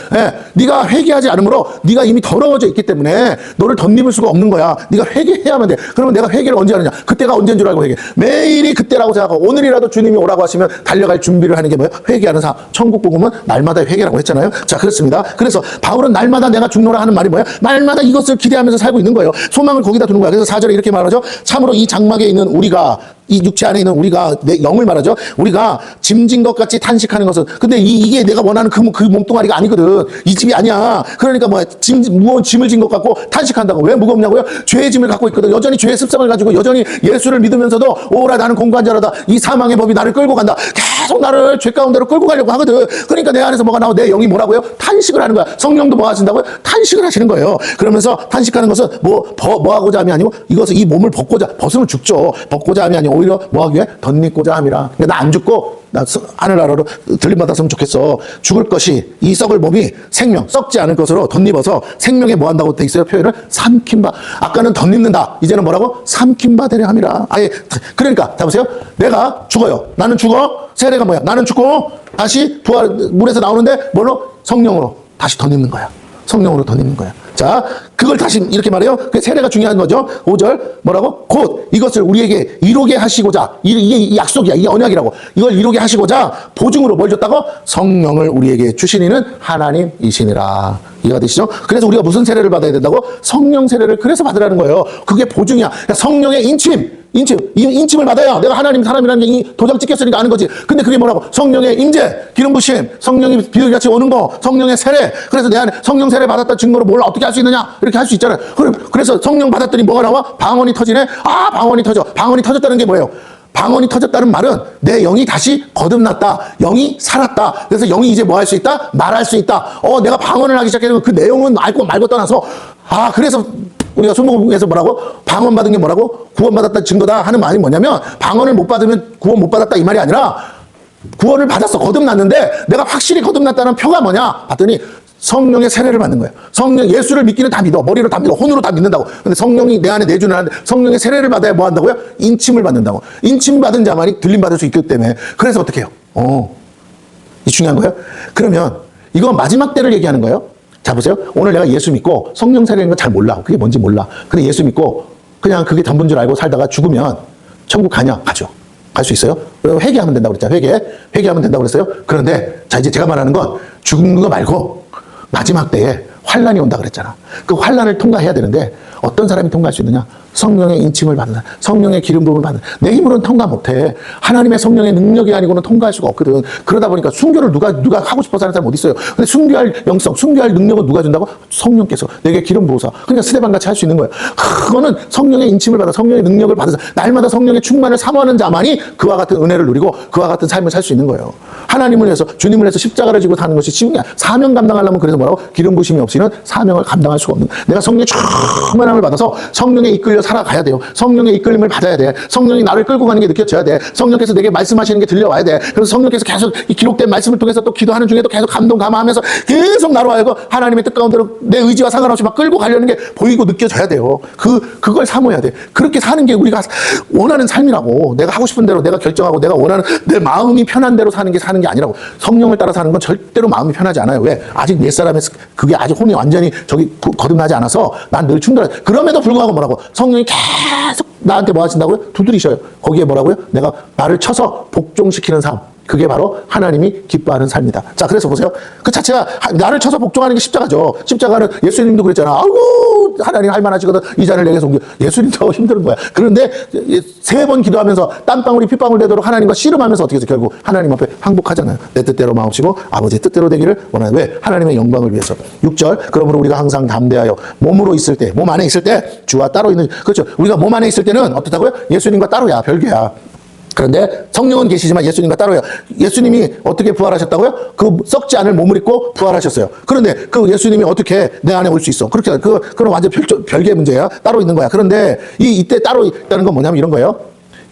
네가 회개하지 않으므로 네가 이미 더러워져 있기 때문에 너를 덧입을 수가 없는 거야. 네가 회개해야만 돼. 그러면 내가 회개를 언제 하느냐? 그때가 언제인 줄 알고 회개. 매일이 그때라고 생각하고, 오늘이라도 주님이 오라고 하시면 달려갈 준비를 하는 게 뭐예요? 회개하는 삶. 천국 복음은 날마다 회개라고 했잖아요. 자, 그렇습니다. 그래서 바울은 날마다 내가 죽노라 하는 말이 뭐예요? 날마다 이것을 기대하면서 살고 있는 거예요. 소망을 거기다 두는 거야. 그래서 4절에 이렇게 말하죠. 참으로 이 장막에 있는 우리가, 이 육체 안에 있는 우리가, 내 영을 말하죠. 우리가 짐진 것 같이 탄식하는 것은, 근데 이게 내가 원하는 그 몸뚱아리가 아니거든. 이 집이 아니야. 그러니까 뭐야, 무거운 짐을 진 것 같고 탄식한다고. 왜 무겁냐고요? 죄의 짐을 갖고 있거든. 여전히 죄의 습성을 가지고 여전히 예수를 믿으면서도, 오라 나는 공고한 자라다, 이 사망의 법이 나를 끌고 간다, 계속 나를 죄 가운데로 끌고 가려고 하거든. 그러니까 내 안에서 뭐가 나오고 내 영이 뭐라고요? 탄식을 하는 거야. 성령도 뭐 하신다고요? 탄식을 하시는 거예요. 그러면서 탄식하는 것은 뭐 하고자 함이 아니고, 이것은 이 몸을 벗으면 죽죠. 벗고자 함이 아니고 오히려 뭐 하기 위해? 덧입고자 함이라. 그러니까 나 안 죽고 나 하늘나라로 들림받았으면 좋겠어. 죽을 것이, 이 썩을 몸이 생명, 썩지 않을 것으로 덧입어서 생명에 뭐 한다고 돼 있어요? 표현을 삼킴바. 아까는 덧입는다, 이제는 뭐라고? 삼킴바 되려 함이라. 아예. 그러니까 자 보세요. 내가 죽어요. 나는 죽어. 세례가 뭐야? 나는 죽고 다시 부활, 물에서 나오는데 뭘로? 성령으로 다시 덧입는 거야. 성령으로 덧입는 거야. 자, 그걸 다시 이렇게 말해요. 그 세례가 중요한 거죠. 5절 뭐라고? 곧 이것을 우리에게 이루게 하시고자, 이게 약속이야. 이게 언약이라고. 이걸 이루게 하시고자 보증으로 뭘 줬다고? 성령을 우리에게 주시니는 하나님이시니라. 이해가 되시죠? 그래서 우리가 무슨 세례를 받아야 된다고? 성령 세례를 그래서 받으라는 거예요. 그게 보증이야. 그러니까 성령의 인침을 받아야 내가 하나님 사람이라는 게 이 도장 찍혔으니까 아는 거지. 근데 그게 뭐라고? 성령의 임재, 기름 부심, 성령이 비둘기같이 오는 거, 성령의 세례. 그래서 내 안에 성령 세례 받았다 증거로 뭘 어떻게 할 수 있느냐? 이렇게 할 수 있잖아요. 그래서 성령 받았더니 뭐가 나와? 방언이 터지네? 아, 방언이 터져. 방언이 터졌다는 게 뭐예요? 방언이 터졌다는 말은 내 영이 다시 거듭났다. 영이 살았다. 그래서 영이 이제 뭐 할 수 있다? 말할 수 있다. 내가 방언을 하기 시작해서 그 내용은 알고 말고 떠나서 그래서 우리가 순복음에서 뭐라고? 방언 받은 게 뭐라고? 구원받았다 증거다 하는 말이 뭐냐면 방언을 못 받으면 구원 못 받았다 이 말이 아니라 구원을 받았어. 거듭났는데 내가 확실히 거듭났다는 표가 뭐냐? 봤더니 성령의 세례를 받는 거예요. 성령, 예수를 믿기는 다 믿어. 머리로 다 믿어. 혼으로 다 믿는다고. 근데 성령이 내 안에 내주는 하는데 성령의 세례를 받아야 뭐 한다고요? 인침을 받는다고. 인침 받은 자만이 들림 받을 수 있기 때문에. 그래서 어떻게 해요? 이 중요한 거예요? 그러면 이건 마지막 때를 얘기하는 거예요. 자, 보세요. 오늘 내가 예수 믿고 성령 세례인 건 잘 몰라. 그게 뭔지 몰라. 근데 예수 믿고 그냥 그게 전부인 줄 알고 살다가 죽으면 천국 가냐? 가죠. 갈 수 있어요? 회개하면 된다고 그랬잖아요. 회개하면 된다고 그랬어요. 그런데 자, 이제 제가 말하는 건 죽는 거 말고 마지막 때에 환란이 온다 그랬잖아. 그 환란을 통과해야 되는데 어떤 사람이 통과할 수 있느냐? 성령의 인침을 받는, 성령의 기름 부음을 받는. 내 힘으로는 통과 못해. 하나님의 성령의 능력이 아니고는 통과할 수가 없거든. 그러다 보니까 순교를 누가 하고 싶어서 하는 사람 어디 있어요? 근데 순교할 영성, 순교할 능력은 누가 준다고? 성령께서 내게 기름 부어서. 그러니까 스데반 같이 할 수 있는 거예요. 그거는 성령의 인침을 받아, 성령의 능력을 받아서 날마다 성령의 충만을 사모하는 자만이 그와 같은 은혜를 누리고 그와 같은 삶을 살 수 있는 거예요. 하나님을 위해서, 주님을 위해서 십자가를 지고 사는 것이 쉬운 게 아니야. 사명 감당하려면 그래서 뭐라고? 기름 부심이 없이는 사명을 감당할 수가 없는. 내가 성령의 충만함을 받아서 성령에 이끌려 살아가야 돼요. 성령의 이끌림을 받아야 돼. 성령이 나를 끌고 가는 게 느껴져야 돼. 성령께서 내게 말씀하시는 게 들려와야 돼. 그래서 성령께서 계속 이 기록된 말씀을 통해서 또 기도하는 중에도 계속 감동 감화하면서 계속 나로 하여금 하나님의 뜻 가운데로 내 의지와 상관없이 막 끌고 가려는 게 보이고 느껴져야 돼요. 그걸 사모해야 돼. 그렇게 사는 게 우리가 원하는 삶이라고. 내가 하고 싶은 대로 내가 결정하고 내가 원하는 내 마음이 편한 대로 사는 게 아니라고. 성령을 따라 사는 건 절대로 마음이 편하지 않아요. 왜? 아직 내 사람의 그게 아직 혼이 완전히 거듭나지 않아서 난 늘 충돌해. 그럼에도 불구하고 뭐라고? 성령이 계속 나한테 뭐 하신다고요? 두드리셔요. 거기에 뭐라고요? 내가 나를 쳐서 복종시키는 삶. 그게 바로 하나님이 기뻐하는 삶이다. 자, 그래서 보세요. 그 자체가 나를 쳐서 복종하는 게 십자가죠. 십자가는 예수님도 그랬잖아. 아이고, 하나님 할 만하시거든. 이 잔을 내게서 옮겨. 예수님 더 힘든 거야. 그런데 3번 기도하면서 땀방울이 핏방울 되도록 하나님과 씨름하면서 어떻게 해서 결국 하나님 앞에 항복하잖아요. 내 뜻대로 마옵시고 아버지의 뜻대로 되기를 원하는. 왜? 하나님의 영광을 위해서. 6절. 그러므로 우리가 항상 담대하여 몸으로 있을 때, 몸 안에 있을 때 주와 따로 있는, 그렇죠. 우리가 몸 안에 있을 때는 어떻다고요? 예수님과 따로야. 별개야. 그런데 성령은 계시지만 예수님과 따로요. 예수님이 어떻게 부활하셨다고요? 그 썩지 않을 몸을 입고 부활하셨어요. 그런데 그 예수님이 어떻게 내 안에 올 수 있어? 그렇게 그건 완전 별개의 문제야. 따로 있는 거야. 그런데 이때 따로 있다는 건 뭐냐면 이런 거예요.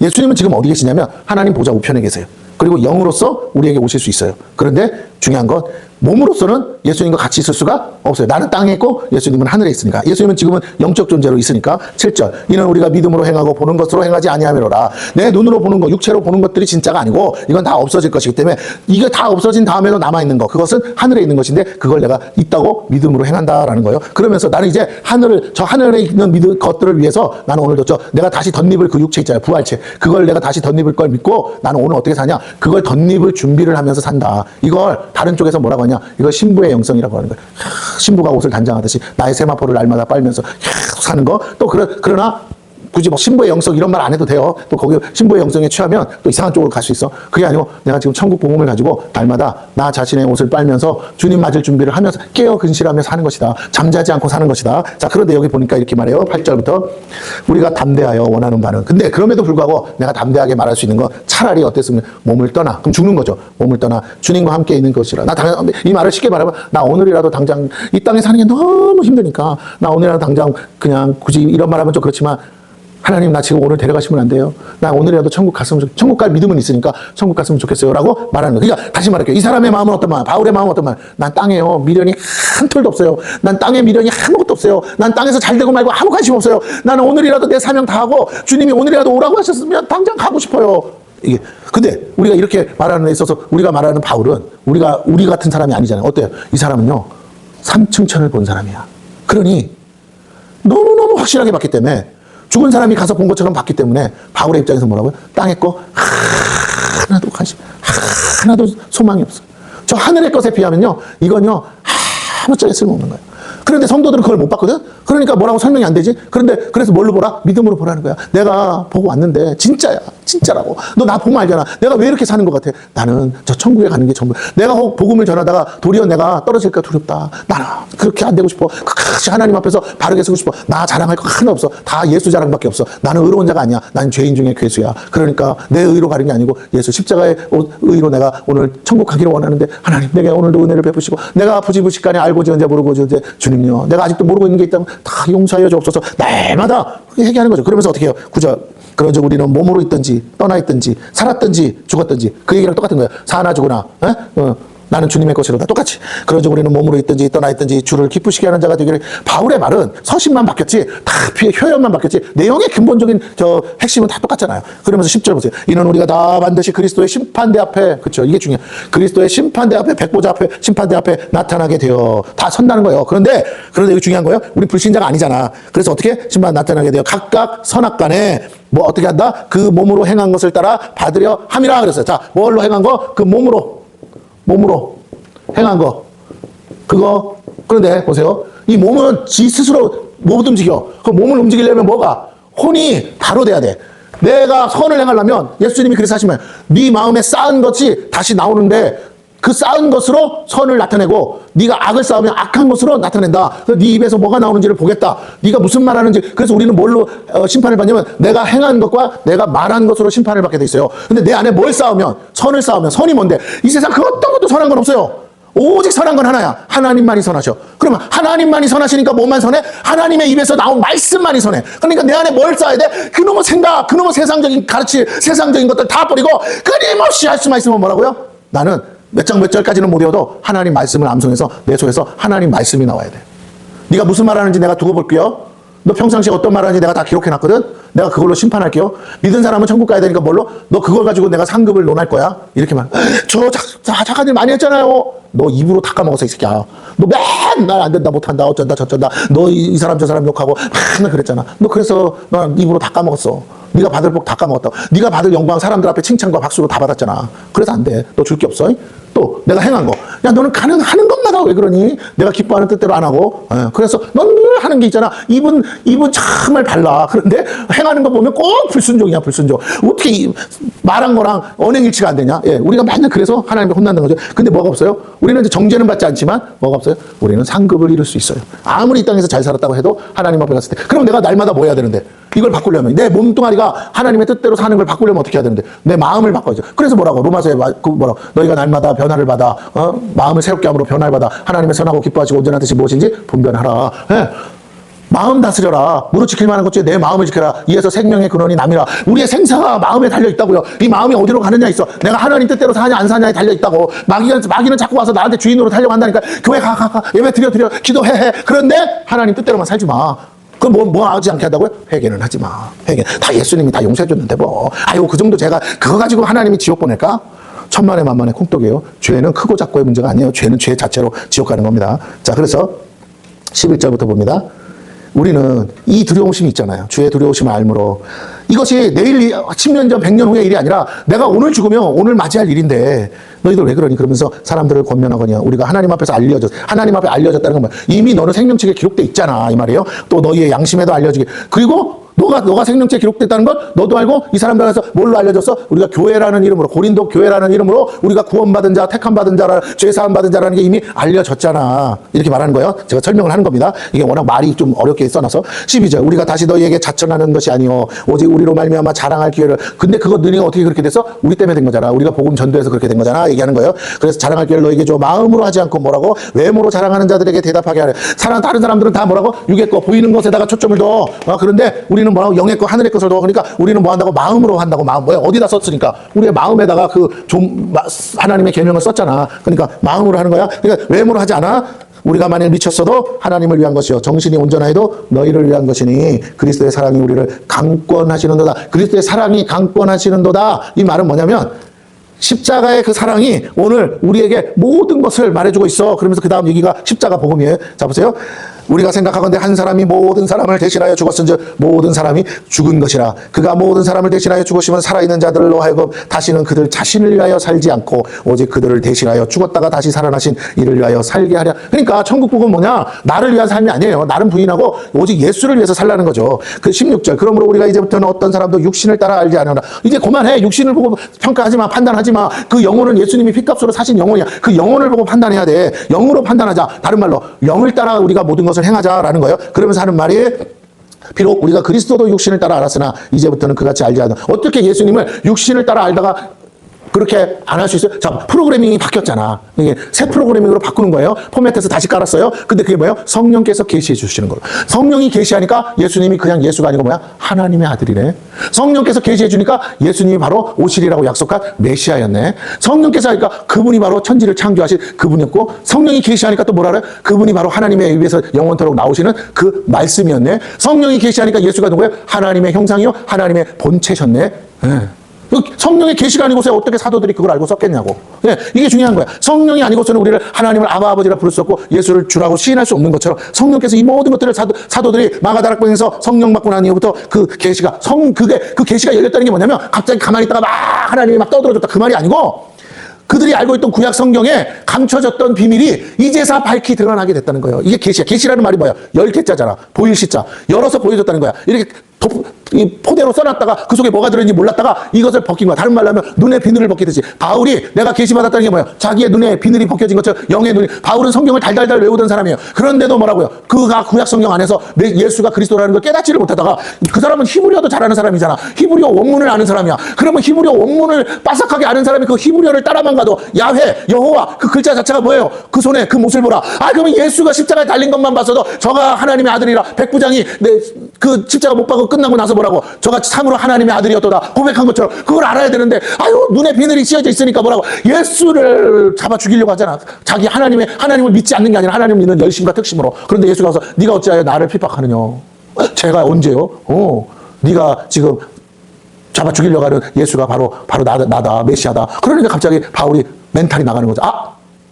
예수님은 지금 어디 계시냐면 하나님 보좌 우편에 계세요. 그리고 영으로서 우리에게 오실 수 있어요. 그런데 중요한 건 몸으로서는 예수님과 같이 있을 수가 없어요. 나는 땅에 있고 예수님은 하늘에 있으니까. 예수님은 지금은 영적 존재로 있으니까. 7절. 이는 우리가 믿음으로 행하고 보는 것으로 행하지 아니하미로라. 내 눈으로 보는 거, 육체로 보는 것들이 진짜가 아니고 이건 다 없어질 것이기 때문에 이게 다 없어진 다음에도 남아있는 거, 그것은 하늘에 있는 것인데 그걸 내가 있다고 믿음으로 행한다라는 거예요. 그러면서 나는 이제 저 하늘에 있는 것들을 위해서 나는 오늘도 내가 다시 덧입을 그 육체 있잖아요. 부활체. 그걸 내가 다시 덧입을 걸 믿고 나는 오늘 어떻게 사냐? 그걸 덧입을 준비를 하면서 산다. 이걸 다른 쪽에서 뭐라고 하냐? 이걸 신부의 영성이라고 하는 거예요. 신부가 옷을 단장하듯이 나의 세마포를 날마다 빨면서 계속 사는 거. 또 그러나 굳이 뭐 신부의 영성 이런 말 안 해도 돼요. 또 거기 신부의 영성에 취하면 또 이상한 쪽으로 갈 수 있어. 그게 아니고 내가 지금 천국 복음을 가지고 날마다 나 자신의 옷을 빨면서 주님 맞을 준비를 하면서 깨어 근실하며 사는 것이다. 잠자지 않고 사는 것이다. 자, 그런데 여기 보니까 이렇게 말해요. 8절부터 우리가 담대하여 원하는 바는. 근데 그럼에도 불구하고 내가 담대하게 말할 수 있는 건 차라리 어땠으면 몸을 떠나. 그럼 죽는 거죠. 몸을 떠나 주님과 함께 있는 것이라. 이 말을 쉽게 말하면 나 오늘이라도 당장 이 땅에 사는 게 너무 힘드니까 나 오늘이라도 당장 그냥 굳이 이런 말하면 좀 그렇지만 하나님 나 지금 오늘 데려가시면 안 돼요. 나 오늘이라도 천국 갈 믿음은 있으니까 천국 갔으면 좋겠어요. 라고 말하는 거예요. 그러니까 다시 말할게요. 이 사람의 마음은 어떤 마음? 바울의 마음은 어떤 마음? 난 땅에요. 미련이 한 톨도 없어요. 난 땅에 미련이 아무것도 없어요. 난 땅에서 잘 되고 말고 아무 관심 없어요. 나는 오늘이라도 내 사명 다 하고 주님이 오늘이라도 오라고 하셨으면 당장 가고 싶어요. 이게. 근데 우리가 이렇게 말하는 데 있어서 우리가 말하는 바울은 우리 같은 사람이 아니잖아요. 어때요? 이 사람은요. 삼층천을 본 사람이야. 그러니 너무너무 확실하게 봤기 때문에 죽은 사람이 가서 본 것처럼 봤기 때문에 바울의 입장에서 뭐라고요? 땅의 거 하나도 관심, 하나도 소망이 없어요. 저 하늘의 것에 비하면요, 이건요 아무짝에 쓸모없는 거예요. 그런데 성도들은 그걸 못 봤거든? 그러니까 뭐라고 설명이 안 되지? 그런데 그래서 뭘로 보라? 믿음으로 보라는 거야. 내가 보고 왔는데 진짜야. 진짜라고. 너 나 보면 알잖아. 내가 왜 이렇게 사는 것 같아? 나는 저 천국에 가는 게 전부. 내가 복음을 전하다가 도리어 내가 떨어질까 두렵다. 나는 그렇게 안 되고 싶어. 끝까지 하나님 앞에서 바르게 서고 싶어. 나 자랑할 거 하나 없어. 다 예수 자랑밖에 없어. 나는 의로운 자가 아니야. 난 죄인 중에 괴수야. 그러니까 내 의로 가는 게 아니고 예수 십자가의 의로 내가 오늘 천국 가기를 원하는데 하나님 내게 오늘도 은혜를 베푸시고 내가 부지부식간에 알고 지은지 모르고 지은지 주님요. 내가 아직도 모르고 있는 게 있다면 다 용서하여 주옵소서. 날마다 얘기하는 거죠. 그러면서 어떻게 해요? 9절. 그런즉 우리는 몸으로 있든지 떠나 있든지 살았든지 죽었든지 그 얘기랑 똑같은 거예요. 사나 죽으나 나는 주님의 것이로다. 똑같이. 그런즉 우리는 몸으로 있든지 떠나 있든지 주를 기쁘시게 하는 자가 되기를. 바울의 말은 서신만 바뀌었지 다 표현만 바뀌었지 내용의 근본적인 저 핵심은 다 똑같잖아요. 그러면서 10절 보세요. 이는 우리가 다 반드시 그리스도의 심판대 앞에, 그렇죠, 이게 중요해요. 그리스도의 심판대 앞에, 백보자 앞에, 심판대 앞에 나타나게 되어 다 선다는 거예요. 그런데 이거 중요한 거예요. 우리 불신자가 아니잖아. 그래서 어떻게 심판 나타나게 되어 각각 선악간에 뭐 어떻게 한다? 그 몸으로 행한 것을 따라 받으려 함이라 그랬어요. 자, 뭘로 행한 거? 그 몸으로 행한 거. 그거. 그런데 보세요. 이 몸은 지 스스로 못 움직여. 그 몸을 움직이려면 뭐가? 혼이 바로 돼야 돼. 내가 선을 행하려면 예수님이 그래서 하시면 네 마음에 쌓은 것이 다시 나오는데 그 쌓은 것으로 선을 나타내고 네가 악을 쌓으면 악한 것으로 나타낸다. 그래서 네 입에서 뭐가 나오는지를 보겠다. 네가 무슨 말하는지. 그래서 우리는 뭘로 심판을 받냐면 내가 행한 것과 내가 말한 것으로 심판을 받게 돼 있어요. 근데 내 안에 뭘 쌓으면, 선을 쌓으면, 선이 뭔데? 이 세상 그 어떤 것도 선한 건 없어요. 오직 선한 건 하나야. 하나님만이 선하셔. 그러면 하나님만이 선하시니까 뭐만 선해? 하나님의 입에서 나온 말씀만이 선해. 그러니까 내 안에 뭘 쌓아야 돼? 그놈의 생각, 그놈의 세상적인 가르침, 세상적인 것들 다 버리고 끊임없이 할 수만 있으면 뭐라고요? 나는 몇 장 몇 절까지는 못 외워도 하나님 말씀을 암송해서 내 속에서 하나님 말씀이 나와야 돼. 네가 무슨 말 하는지 내가 두고 볼게요. 너 평상시에 어떤 말 하는지 내가 다 기록해놨거든. 내가 그걸로 심판할게요. 믿은 사람은 천국 가야 되니까 뭘로? 너 그걸 가지고 내가 상급을 논할 거야. 이렇게 말. 저 작가들 많이 했잖아요. 너 입으로 다 까먹었어 이 새끼야. 너 맨날 안 된다 못한다 어쩐다 저쩐다. 너 이 사람 저 사람 욕하고 맨날 그랬잖아. 너 그래서 너 입으로 다 까먹었어. 네가 받을 복 다 까먹었다고. 네가 받을 영광 사람들 앞에 칭찬과 박수로 다 받았잖아. 그래서 안 돼. 너 줄 게 없어. 또 내가 행한 거. 야 너는 하는 것마다 왜 그러니? 내가 기뻐하는 뜻대로 안 하고. 그래서 넌 늘 하는 게 있잖아. 입은 정말 발라. 그런데 행하는 거 보면 꼭 불순종이야. 불순종. 어떻게 말한 거랑 언행일치가 안 되냐? 예, 우리가 맨날 그래서 하나님께 혼난다는 거죠. 근데 뭐가 없어요? 우리는 이제 정죄는 받지 않지만 뭐가 없어요? 우리는 상급을 이룰 수 있어요. 아무리 이 땅에서 잘 살았다고 해도 하나님 앞에 갔을 때. 그럼 내가 날마다 뭐 해야 되는데? 이걸 바꾸려면 내 몸뚱아리가 하나님의 뜻대로 사는 걸 바꾸려면 어떻게 해야 되는데? 내 마음을 바꿔야죠. 그래서 뭐라고? 로마서에 뭐라고? 너희가 날마다 변화를 받아 마음을 새롭게 함으로 변화를 받아 하나님의 선하고 기뻐하시고 온전한 뜻이 무엇인지 분별하라. 예. 마음 다스려라. 무릇 지킬 만한 것 중에 내 마음을 지켜라. 이에서 생명의 근원이 남이라. 우리의 생사가 마음에 달려있다고. 이 마음이 어디로 가느냐 있어. 내가 하나님 뜻대로 사냐 안 사냐에 달려있다고. 마귀는 자꾸 와서 나한테 주인으로 타려고 한다니까. 교회 가. 예배 드려. 기도해. 그런데 하나님 뜻대로만 살지 마. 그럼 뭐 하지 않게 한다고요? 회개는 하지 마. 회개. 다 예수님이 다 용서해줬는데 뭐. 아이고 그 정도 제가 그거 가지고 하나님이 지옥 보낼까? 천만에 만만의 콩떡이에요. 죄는 크고 작고의 문제가 아니에요. 죄는 죄 자체로 지옥 가는 겁니다. 자, 그래서 11절부터 봅니다. 우리는 이 두려우심이 있잖아요. 주의 두려우심을 알므로. 이것이 내일 10년 전 100년 후의 일이 아니라 내가 오늘 죽으면 오늘 맞이할 일인데 너희들 왜 그러니? 그러면서 사람들을 권면하거냐. 우리가 하나님 앞에서 하나님 앞에 알려졌다는 건 뭐야? 이미 너는 생명책에 기록돼 있잖아 이 말이에요. 또 너희의 양심에도 알려지게. 그리고 너가 생명체에 기록됐다는 걸 너도 알고 이 사람들에서 뭘로 알려졌어? 우리가 교회라는 이름으로, 고린도 교회라는 이름으로 우리가 구원받은 자, 택함받은 자라, 죄사함 받은 자라는 게 이미 알려졌잖아. 이렇게 말하는 거예요. 제가 설명을 하는 겁니다. 이게 워낙 말이 좀 어렵게 써놔서. 12절. 우리가 다시 너희에게 자천하는 것이 아니오. 오직 우리로 말미암아 자랑할 기회를. 근데 그거 너희가 어떻게 그렇게 됐어? 우리 때문에 된 거잖아. 우리가 복음 전도해서 그렇게 된 거잖아. 얘기하는 거예요. 그래서 자랑할 기회를 너희에게 줘. 마음으로 하지 않고 뭐라고? 외모로 자랑하는 자들에게 대답하게 하래. 다른 사람들은 다 뭐라고? 육의 거, 보이는 것에다가 초점을 둬. 그런데 우리는 뭐라고? 영의 거, 하늘의 것을 넣어. 그러니까 우리는 뭐 한다고? 마음으로 한다고. 마음 뭐야? 어디다 썼으니까? 우리의 마음에다가 하나님의 계명을 썼잖아. 그러니까 마음으로 하는 거야. 그러니까 외모로 하지 않아. 우리가 만일 미쳤어도 하나님을 위한 것이요 정신이 온전하여도 너희를 위한 것이니 그리스도의 사랑이 우리를 강권하시는도다. 그리스도의 사랑이 강권하시는도다. 이 말은 뭐냐면 십자가의 그 사랑이 오늘 우리에게 모든 것을 말해주고 있어. 그러면서 그 다음 얘기가 십자가 복음이에요. 자 보세요. 우리가 생각하건대 한 사람이 모든 사람을 대신하여 죽었은즉 모든 사람이 죽은 것이라. 그가 모든 사람을 대신하여 죽으시면 살아있는 자들로 하여금 다시는 그들 자신을 위하여 살지 않고 오직 그들을 대신하여 죽었다가 다시 살아나신 이를 위하여 살게 하랴. 그러니까 천국 복음은 뭐냐? 나를 위한 삶이 아니에요. 나는 부인하고 오직 예수를 위해서 살라는 거죠. 그 16절. 그러므로 우리가 이제부터는 어떤 사람도 육신을 따라 알지 않으라. 이제 그만해. 육신을 보고 평가하지 마. 판단하지 마. 그 영혼은 예수님이 핏값으로 사신 영혼이야. 그 영혼을 보고 판단해야 돼. 영으로 판단하자. 다른 말로 영을 따라 우리가 모든 것을 행하자라는 거예요. 그러면서 하는 말이 비록 우리가 그리스도도 육신을 따라 알았으나 이제부터는 그같이 알지 않아. 어떻게 예수님을 육신을 따라 알다가 그렇게 안 할 수 있어요? 자, 프로그래밍이 바뀌었잖아. 이게 새 프로그래밍으로 바꾸는 거예요. 포맷에서 다시 깔았어요. 근데 그게 뭐예요? 성령께서 계시해 주시는 거예요. 성령이 계시하니까 예수님이 그냥 예수가 아니고 뭐야? 하나님의 아들이네. 성령께서 계시해 주니까 예수님이 바로 오시리라고 약속한 메시아였네. 성령께서 하니까 그분이 바로 천지를 창조하신 그분이었고, 성령이 계시하니까 또 뭐라 그래요? 그분이 바로 하나님의 입에서 영원토록 나오시는 그 말씀이었네. 성령이 계시하니까 예수가 누구예요? 하나님의 형상이요, 하나님의 본체셨네. 네. 성령의 계시가 아니고서 어떻게 사도들이 그걸 알고 썼겠냐고. 네, 이게 중요한 거야. 성령이 아니고서는 우리를 하나님을 아바 아버지라 부를 수 없고 예수를 주라고 시인할 수 없는 것처럼 성령께서 이 모든 것들을 사도들이 마가다락방에서 성령 받고 난 이후부터 그 계시가 그 계시가 열렸다는 게 뭐냐면 갑자기 가만히 있다가 막 하나님이 막 떠들어줬다 그 말이 아니고 그들이 알고 있던 구약 성경에 감춰졌던 비밀이 이제서 밝히 드러나게 됐다는 거예요. 이게 계시야. 계시라는 말이 뭐야? 열 개자잖아. 보일 시자. 열어서 보여줬다는 거야. 이렇게 이 포대로 써놨다가 그 속에 뭐가 들어있는지 몰랐다가 이것을 벗긴 거야. 다른 말로 하면 눈에 비늘을 벗기듯이 바울이 내가 계시받았다는 게 뭐야? 자기의 눈에 비늘이 벗겨진 것처럼 영의 눈이. 바울은 성경을 달달달 외우던 사람이에요. 그런데도 뭐라고요? 그가 구약 성경 안에서 예수가 그리스도라는 걸 깨닫지를 못하다가 그 사람은 히브리어도 잘하는 사람이잖아. 히브리어 원문을 아는 사람이야. 그러면 히브리어 원문을 빠삭하게 아는 사람이 그 히브리어를 따라만 가도 야훼, 여호와 그 글자 자체가 뭐예요? 그 손에 그 못을 보라. 그러면 예수가 십자가에 달린 것만 봤어도 저가 하나님의 아들이라 백부장이 그 십자가 못 박고 끝나고 나서 뭐라고? 저가 참으로 하나님의 아들이었도다 고백한 것처럼 그걸 알아야 되는데 눈에 비늘이 씌어져 있으니까 뭐라고? 예수를 잡아 죽이려고 하잖아. 자기 하나님을 믿지 않는 게 아니라 하나님을 믿는 열심과 특심으로. 그런데 예수가 와서 네가 어찌하여 나를 핍박하느냐? 제가 언제요? 네가 지금 잡아 죽이려고 하는 예수가 바로 나다 메시아다. 그러니까 갑자기 바울이 멘탈이 나가는 거죠.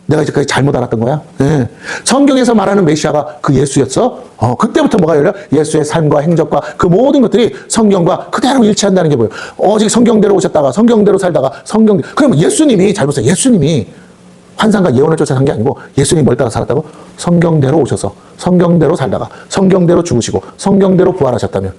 내가 이제까지 잘못 알았던 거야. 네. 성경에서 말하는 메시아가 그 예수였어. 그때부터 뭐가 열려? 예수의 삶과 행적과 그 모든 것들이 성경과 그대로 일치한다는 게 뭐예요? 오직 성경대로 오셨다가 성경대로 살다가 그러면 예수님이 잘 보세요. 예수님이 환상과 예언을 쫓아 산 게 아니고 예수님이 뭘 따라 살았다고? 성경대로 오셔서 성경대로 살다가 성경대로 죽으시고 성경대로 부활하셨다면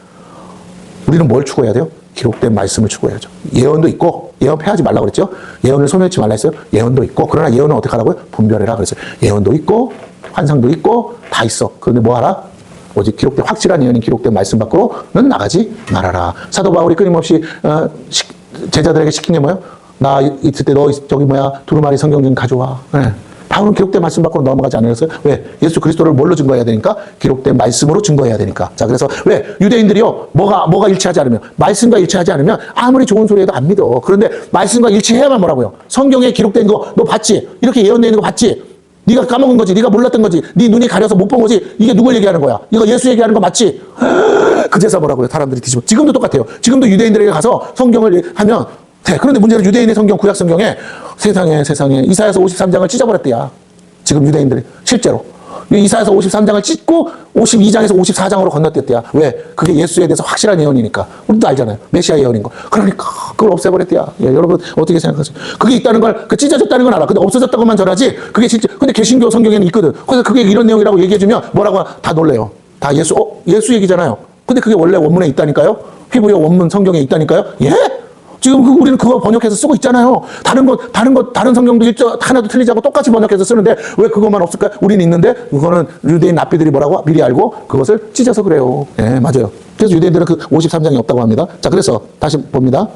우리는 뭘 추구해야 돼요? 기록된 말씀을 추구해야죠. 예언도 있고 예언 폐하지 말라고 그랬죠. 예언을 손해치 말라 했어요. 예언도 있고 그러나 예언은 어떻게 하라고요? 분별해라 그랬어요. 예언도 있고 환상도 있고 다 있어. 그런데 뭐 하라? 오직 기록된 확실한 예언인 기록된 말씀 밖으로는 나가지 말아라. 사도 바울이 끊임없이 제자들에게 시킨 게 뭐예요? 나 있을 때 너 저기 두루마리 성경 좀 가져와. 네. 바울은 기록된 말씀 밖으로 넘어가지 않으셨어요? 왜? 예수 그리스도를 뭘로 증거해야 되니까? 기록된 말씀으로 증거해야 되니까. 자, 그래서 왜? 유대인들이요, 뭐가 일치하지 않으면, 말씀과 일치하지 않으면 아무리 좋은 소리 해도 안 믿어. 그런데 말씀과 일치해야만 뭐라고요? 성경에 기록된 거 너 봤지? 이렇게 예언되어 있는 거 봤지? 네가 까먹은 거지. 네가 몰랐던 거지. 네 눈이 가려서 못 본 거지. 이게 누굴 얘기하는 거야? 이거 예수 얘기하는 거 맞지? 그제서 뭐라고요? 사람들이 뒤집어. 지금도 똑같아요. 지금도 유대인들에게 가서 성경을 하면 돼. 그런데 문제는 유대인의 성경, 구약 성경에 세상에 이사야서 53장을 찢어버렸대야. 지금 유대인들이 실제로. 이사야서 53장을 찢고 52장에서 54장으로 건너뛰었대야. 왜? 그게 예수에 대해서 확실한 예언이니까. 우리도 알잖아요. 메시아 예언인 거. 그러니까 그걸 없애버렸대야. 여러분 어떻게 생각하세요? 그게 있다는 걸, 찢어졌다는 건 알아. 근데 없어졌다고만 전하지. 그게 진짜. 근데 개신교 성경에는 있거든. 그래서 그게 이런 내용이라고 얘기해주면 뭐라고 다 놀래요. 다 예수 얘기잖아요. 근데 그게 원래 원문에 있다니까요. 히브리어 원문 성경에 있다니까요. 예? 지금 우리는 그거 번역해서 쓰고 있잖아요. 다른 성경도 하나도 틀리지 않고 똑같이 번역해서 쓰는데 왜 그것만 없을까요? 우리는 있는데 그거는 유대인 납비들이 뭐라고 미리 알고 그것을 찢어서 그래요. 예, 맞아요. 그래서 유대인들은 그 53장이 없다고 합니다. 자, 그래서 다시 봅니다.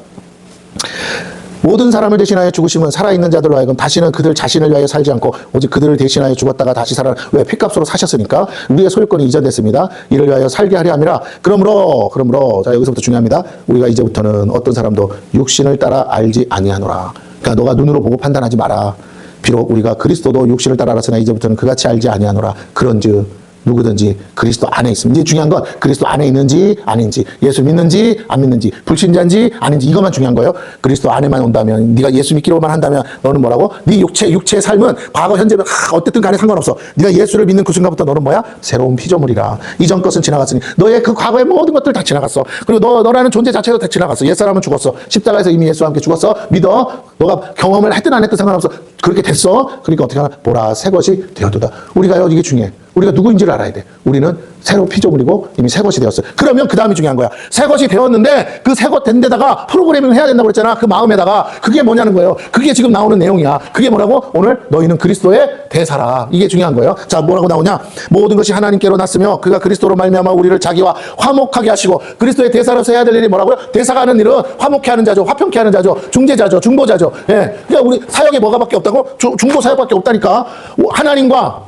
모든 사람을 대신하여 죽으심은 살아있는 자들로 하여금 다시는 그들 자신을 위하여 살지 않고 오직 그들을 대신하여 죽었다가 다시 살아. 왜? 핏값으로 사셨으니까 우리의 소유권이 이전됐습니다. 이를 위하여 살게 하려 함이라. 그러므로 자, 여기서부터 중요합니다. 우리가 이제부터는 어떤 사람도 육신을 따라 알지 아니하노라. 그러니까 너가 눈으로 보고 판단하지 마라. 비록 우리가 그리스도도 육신을 따라 알았으나 이제부터는 그같이 알지 아니하노라. 그런즉 누구든지 그리스도 안에 있습니다. 이제 중요한 건 그리스도 안에 있는지 아닌지, 예수 믿는지 안 믿는지, 불신자인지 아닌지, 이것만 중요한 거예요. 그리스도 안에만 온다면, 네가 예수 믿기로만 한다면 너는 뭐라고? 네 육체의 삶은 과거 현재면 어쨌든 간에 상관없어. 네가 예수를 믿는 그 순간부터 너는 뭐야? 새로운 피조물이라. 이전 것은 지나갔으니 너의 그 과거의 모든 것들 다 지나갔어. 그리고 너라는 존재 자체도 다 지나갔어. 옛사람은 죽었어. 십자가에서 이미 예수와 함께 죽었어. 믿어. 너가 경험을 했든 안 했든 상관없어. 그렇게 됐어. 그러니까 어떻게 하나? 보라, 새 것이 되었도다. 우리가요, 이게 중요해. 우리가 누구인지를 알아야 돼. 우리는 새로 피조물이고 이미 새 것이 되었어요. 그러면 그 다음이 중요한 거야. 새 것이 되었는데 그 새 것 된 데다가 프로그래밍을 해야 된다고 그랬잖아. 그 마음에다가. 그게 뭐냐는 거예요. 그게 지금 나오는 내용이야. 그게 뭐라고? 오늘 너희는 그리스도의 대사라. 이게 중요한 거예요. 자, 뭐라고 나오냐? 모든 것이 하나님께로 났으며 그가 그리스도로 말미암아 우리를 자기와 화목하게 하시고, 그리스도의 대사로서 해야 될 일이 뭐라고요? 대사가 하는 일은 화목케 하는 자죠. 화평케 하는 자죠. 중재자죠. 중보자죠. 예. 그러니까 우리 사역에 뭐가 밖에 없다고? 중보 사역밖에 없다니까. 하나님과,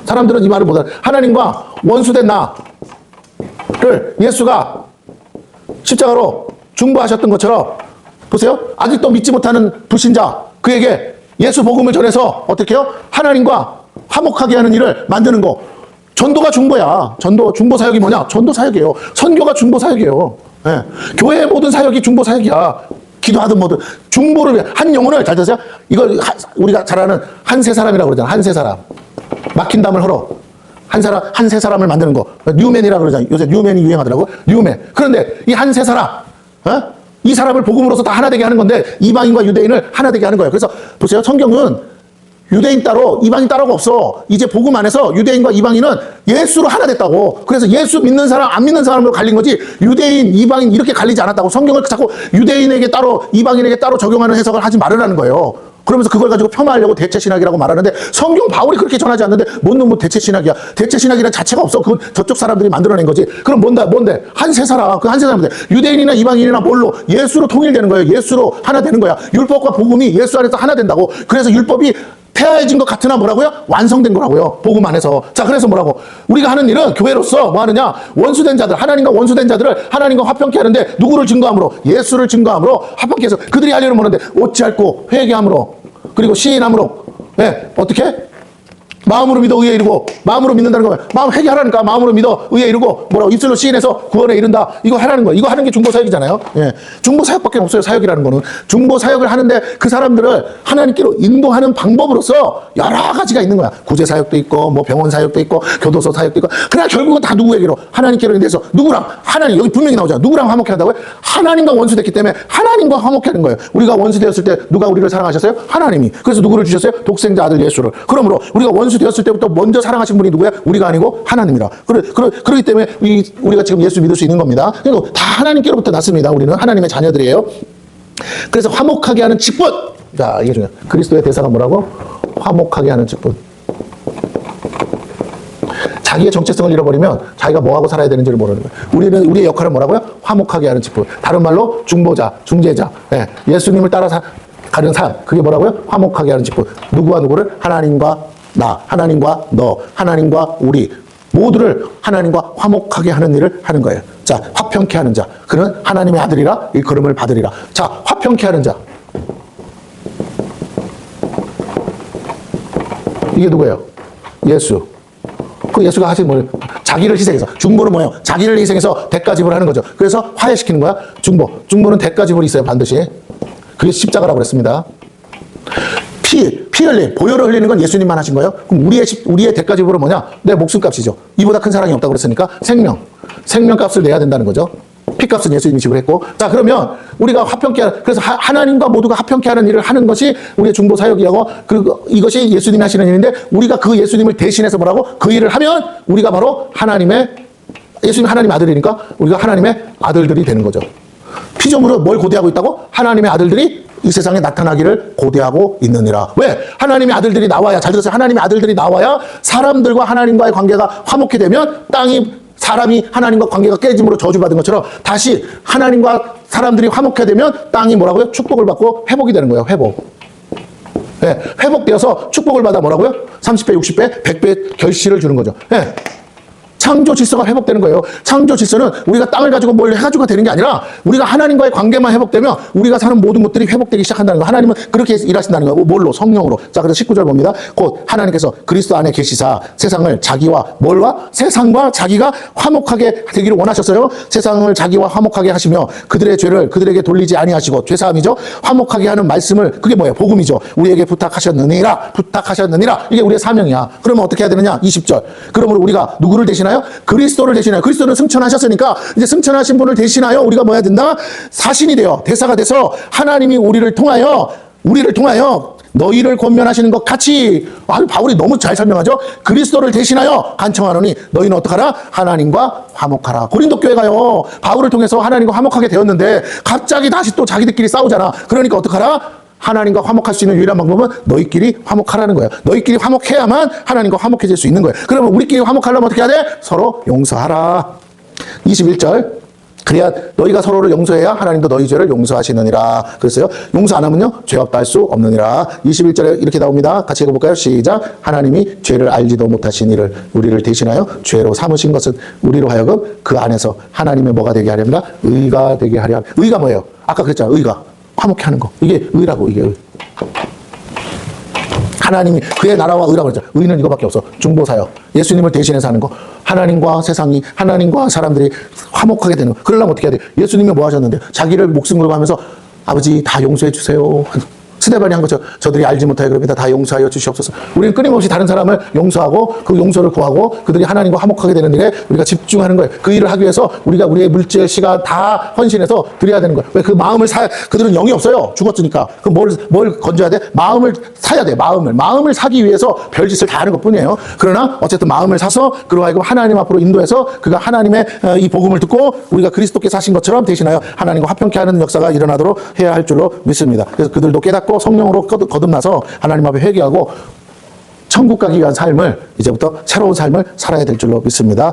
사람들은 이 말을 못하는, 하나님과 원수된 나를 예수가 십자가로 중보하셨던 것처럼, 보세요. 아직도 믿지 못하는 불신자, 그에게 예수 복음을 전해서 어떻게 해요? 하나님과 화목하게 하는 일을 만드는 거. 전도가 중보야. 중보 사역이 뭐냐? 전도 사역이에요. 선교가 중보 사역이에요. 예. 교회의 모든 사역이 중보 사역이야. 기도하든 뭐든 중보를 위해 한 영혼을, 잘 들으세요. 이걸 우리가 잘 아는 한세 사람이라고 그러잖아. 한세 사람. 막힌 담을 헐어. 한 세 사람을 만드는 거. 뉴맨이라고 그러잖아요. 요새 뉴맨이 유행하더라고. 뉴맨. 그런데 이 한 세 사람, 이 사람을 복음으로서 다 하나 되게 하는 건데, 이방인과 유대인을 하나 되게 하는 거예요. 그래서 보세요. 성경은 유대인 따로 이방인 따로가 없어. 이제 복음 안에서 유대인과 이방인은 예수로 하나 됐다고. 그래서 예수 믿는 사람 안 믿는 사람으로 갈린 거지, 유대인 이방인 이렇게 갈리지 않았다고. 성경을 자꾸 유대인에게 따로 이방인에게 따로 적용하는 해석을 하지 말으라는 거예요. 그러면서 그걸 가지고 폄하하려고 대체신학이라고 말하는데, 성경 바울이 그렇게 전하지 않는데 뭔 뭐 대체신학이야. 대체신학이라는 자체가 없어. 그건 저쪽 사람들이 만들어낸 거지. 그럼 뭔데? 한 세 사람. 그 한 세 사람인데 유대인이나 이방인이나 뭘로? 예수로 통일되는 거예요. 예수로 하나 되는 거야. 율법과 복음이 예수 안에서 하나 된다고. 그래서 율법이 폐하해진 것 같으나 뭐라고요? 완성된 거라고요. 복음 안에서. 자, 그래서 뭐라고? 우리가 하는 일은 교회로서 뭐 하느냐? 원수된 자들, 하나님과 원수된 자들을 하나님과 화평케 하는데, 누구를 증거함으로? 예수를 증거함으로 화평케 해서 그들이 하려는 뭐는데, 어찌할꼬 회개함으로, 그리고 시인함으로, 예, 어떻게? 마음으로 믿어 의에 이르고, 마음으로 믿는다는 거야. 마음 회개하라니까. 마음으로 믿어 의에 이르고, 뭐라고? 입술로 시인해서 구원에 이른다. 이거 하라는 거야. 이거 하는 게 중보 사역이잖아요. 예. 중보 사역밖에 없어요. 사역이라는 거는. 중보 사역을 하는데 그 사람들을 하나님께로 인도하는 방법으로서 여러 가지가 있는 거야. 구제 사역도 있고, 뭐 병원 사역도 있고, 교도소 사역도 있고. 그러나 결국은 다 누구에게로? 하나님께로 인도해서 누구랑? 하나님. 여기 분명히 나오잖아. 누구랑 화목해 한다고요? 하나님과 원수됐기 때문에 하나님과 화목해 하는 거예요. 우리가 원수되었을 때 누가 우리를 사랑하셨어요? 하나님이. 그래서 누구를 주셨어요? 독생자 아들 예수를. 그러므로 우리가 원수 되었을 때부터 먼저 사랑하신 분이 누구야? 우리가 아니고 하나님이라. 그렇기 때문에 우리가 지금 예수 믿을 수 있는 겁니다. 그리고 다 하나님께로부터 났습니다. 우리는 하나님의 자녀들이에요. 그래서 화목하게 하는 직분. 자, 이게 중요해요. 그리스도의 대사가 뭐라고? 화목하게 하는 직분. 자기의 정체성을 잃어버리면 자기가 뭐하고 살아야 되는지를 모르는 거예요. 우리의 역할은 뭐라고요? 화목하게 하는 직분. 다른 말로 중보자, 중재자. 예, 예수님을 따라 가는 삶. 그게 뭐라고요? 화목하게 하는 직분. 누구와 누구를? 하나님과 나, 하나님과 너, 하나님과 우리 모두를 하나님과 화목하게 하는 일을 하는 거예요. 자, 화평케 하는 자. 그는 하나님의 아들이라 일컬음을 받으리라. 자, 화평케 하는 자. 이게 누구예요? 예수. 그 예수가 하신 뭘? 자기를 희생해서. 중보는 뭐예요? 자기를 희생해서 대가 지불하는 거죠. 그래서 화해시키는 거야. 중보는 대가 지불이 있어요. 반드시. 그게 십자가라고 그랬습니다. 피 흘림, 보혈을 흘리는 건 예수님만 하신 거예요. 그럼 우리의 대가 지불은 뭐냐? 내 목숨값이죠. 이보다 큰 사랑이 없다고 그랬으니까 생명값을 내야 된다는 거죠. 피값은 예수님이 지불했고. 자, 그러면 우리가 그래서 하나님과 모두가 화평케 하는 일을 하는 것이 우리의 중보 사역이고, 그리고 이것이 예수님이 하시는 일인데, 우리가 그 예수님을 대신해서 뭐라고? 그 일을 하면 우리가 바로 예수님 하나님의 아들이니까 우리가 하나님의 아들들이 되는 거죠. 피조물은 뭘 고대하고 있다고? 하나님의 아들들이 이 세상에 나타나기를 고대하고 있느니라. 왜? 하나님의 아들들이 나와야, 잘 들으세요. 하나님의 아들들이 나와야 사람들과 하나님과의 관계가 화목해 되면, 사람이 하나님과 관계가 깨짐으로 저주받은 것처럼 다시 하나님과 사람들이 화목해 되면 땅이 뭐라고요? 축복을 받고 회복이 되는 거예요. 네, 회복되어서 축복을 받아 뭐라고요? 30배, 60배, 100배 결실을 주는 거죠. 네. 창조 질서가 회복되는 거예요. 창조 질서는 우리가 땅을 가지고 뭘 해가지고 되는 게 아니라 우리가 하나님과의 관계만 회복되면 우리가 사는 모든 것들이 회복되기 시작한다는 거예요. 하나님은 그렇게 일하신다는 거예요. 뭘로? 성령으로. 자, 그래서 19절 봅니다. 곧 하나님께서 그리스도 안에 계시사 세상을 자기와 뭘과? 세상과 자기가 화목하게 되기를 원하셨어요. 세상을 자기와 화목하게 하시며 그들의 죄를 그들에게 돌리지 아니하시고 죄사함이죠. 화목하게 하는 말씀을 그게 뭐예요? 복음이죠. 우리에게 부탁하셨느니라. 이게 우리의 사명이야. 그러면 어떻게 해야 되느냐? 20절. 그러므로 우리가 누구를 대신하여? 그리스도를 대신하여. 그리스도는 승천하셨으니까 이제 승천하신 분을 대신하여 우리가 뭐 해야 된다? 사신이 되어 대사가 돼서 하나님이 우리를 통하여 너희를 권면하시는 것 같이. 바울이 너무 잘 설명하죠. 그리스도를 대신하여 간청하노니 너희는 어떡하라? 하나님과 화목하라. 고린도 교회가요, 바울을 통해서 하나님과 화목하게 되었는데 갑자기 다시 또 자기들끼리 싸우잖아. 그러니까 어떡하라? 하나님과 화목할 수 있는 유일한 방법은 너희끼리 화목하라는 거예요. 너희끼리 화목해야만 하나님과 화목해질 수 있는 거예요. 그러면 우리끼리 화목하려면 어떻게 해야 돼? 서로 용서하라. 21절. 그래야 너희가 서로를 용서해야 하나님도 너희 죄를 용서하시느니라. 그랬어요. 용서 안 하면요, 죄 없다 할 수 없느니라. 21절에 이렇게 나옵니다. 같이 읽어볼까요? 시작. 하나님이 죄를 알지도 못하신 이를 우리를 대신하여 죄로 삼으신 것은 우리로 하여금 그 안에서 하나님의 뭐가 되게 하렵니다? 의가 되게 하려. 의가 뭐예요? 아까 그랬잖아요. 의가. 화목해 하는 거. 이게 의라고, 이게 의. 하나님이 그의 나라와 의라고 그랬죠. 의는 이거밖에 없어. 중보사역. 예수님을 대신해서 하는 거. 하나님과 세상이, 하나님과 사람들이 화목하게 되는 거. 그러려면 어떻게 해야 돼? 예수님이 뭐 하셨는데? 자기를 목숨 걸고 하면서 아버지 다 용서해 주세요. 스데반이 한 것처럼 저들이 알지 못하여 그럽니다. 다 용서하여 주시옵소서. 우리는 끊임없이 다른 사람을 용서하고 그 용서를 구하고 그들이 하나님과 화목하게 되는 일에 우리가 집중하는 거예요. 그 일을 하기 위해서 우리가 우리의 물질, 시간 다 헌신해서 드려야 되는 거예요. 왜? 그 마음을 그들은 영이 없어요. 죽었으니까. 그럼 뭘 건져야 돼? 마음을 사야 돼. 마음을 사기 위해서 별짓을 다 하는 것 뿐이에요. 그러나 어쨌든 마음을 사서 그로 하여금 하나님 앞으로 인도해서 그가 하나님의 이 복음을 듣고 우리가 그리스도께 사신 것처럼 대신하여 하나님과 화평케 하는 역사가 일어나도록 해야 할 줄로 믿습니다. 그래서 그들도 깨닫고 성령으로 거듭나서 하나님 앞에 회개하고 천국 가기 위한 삶을, 이제부터 새로운 삶을 살아야 될 줄로 믿습니다.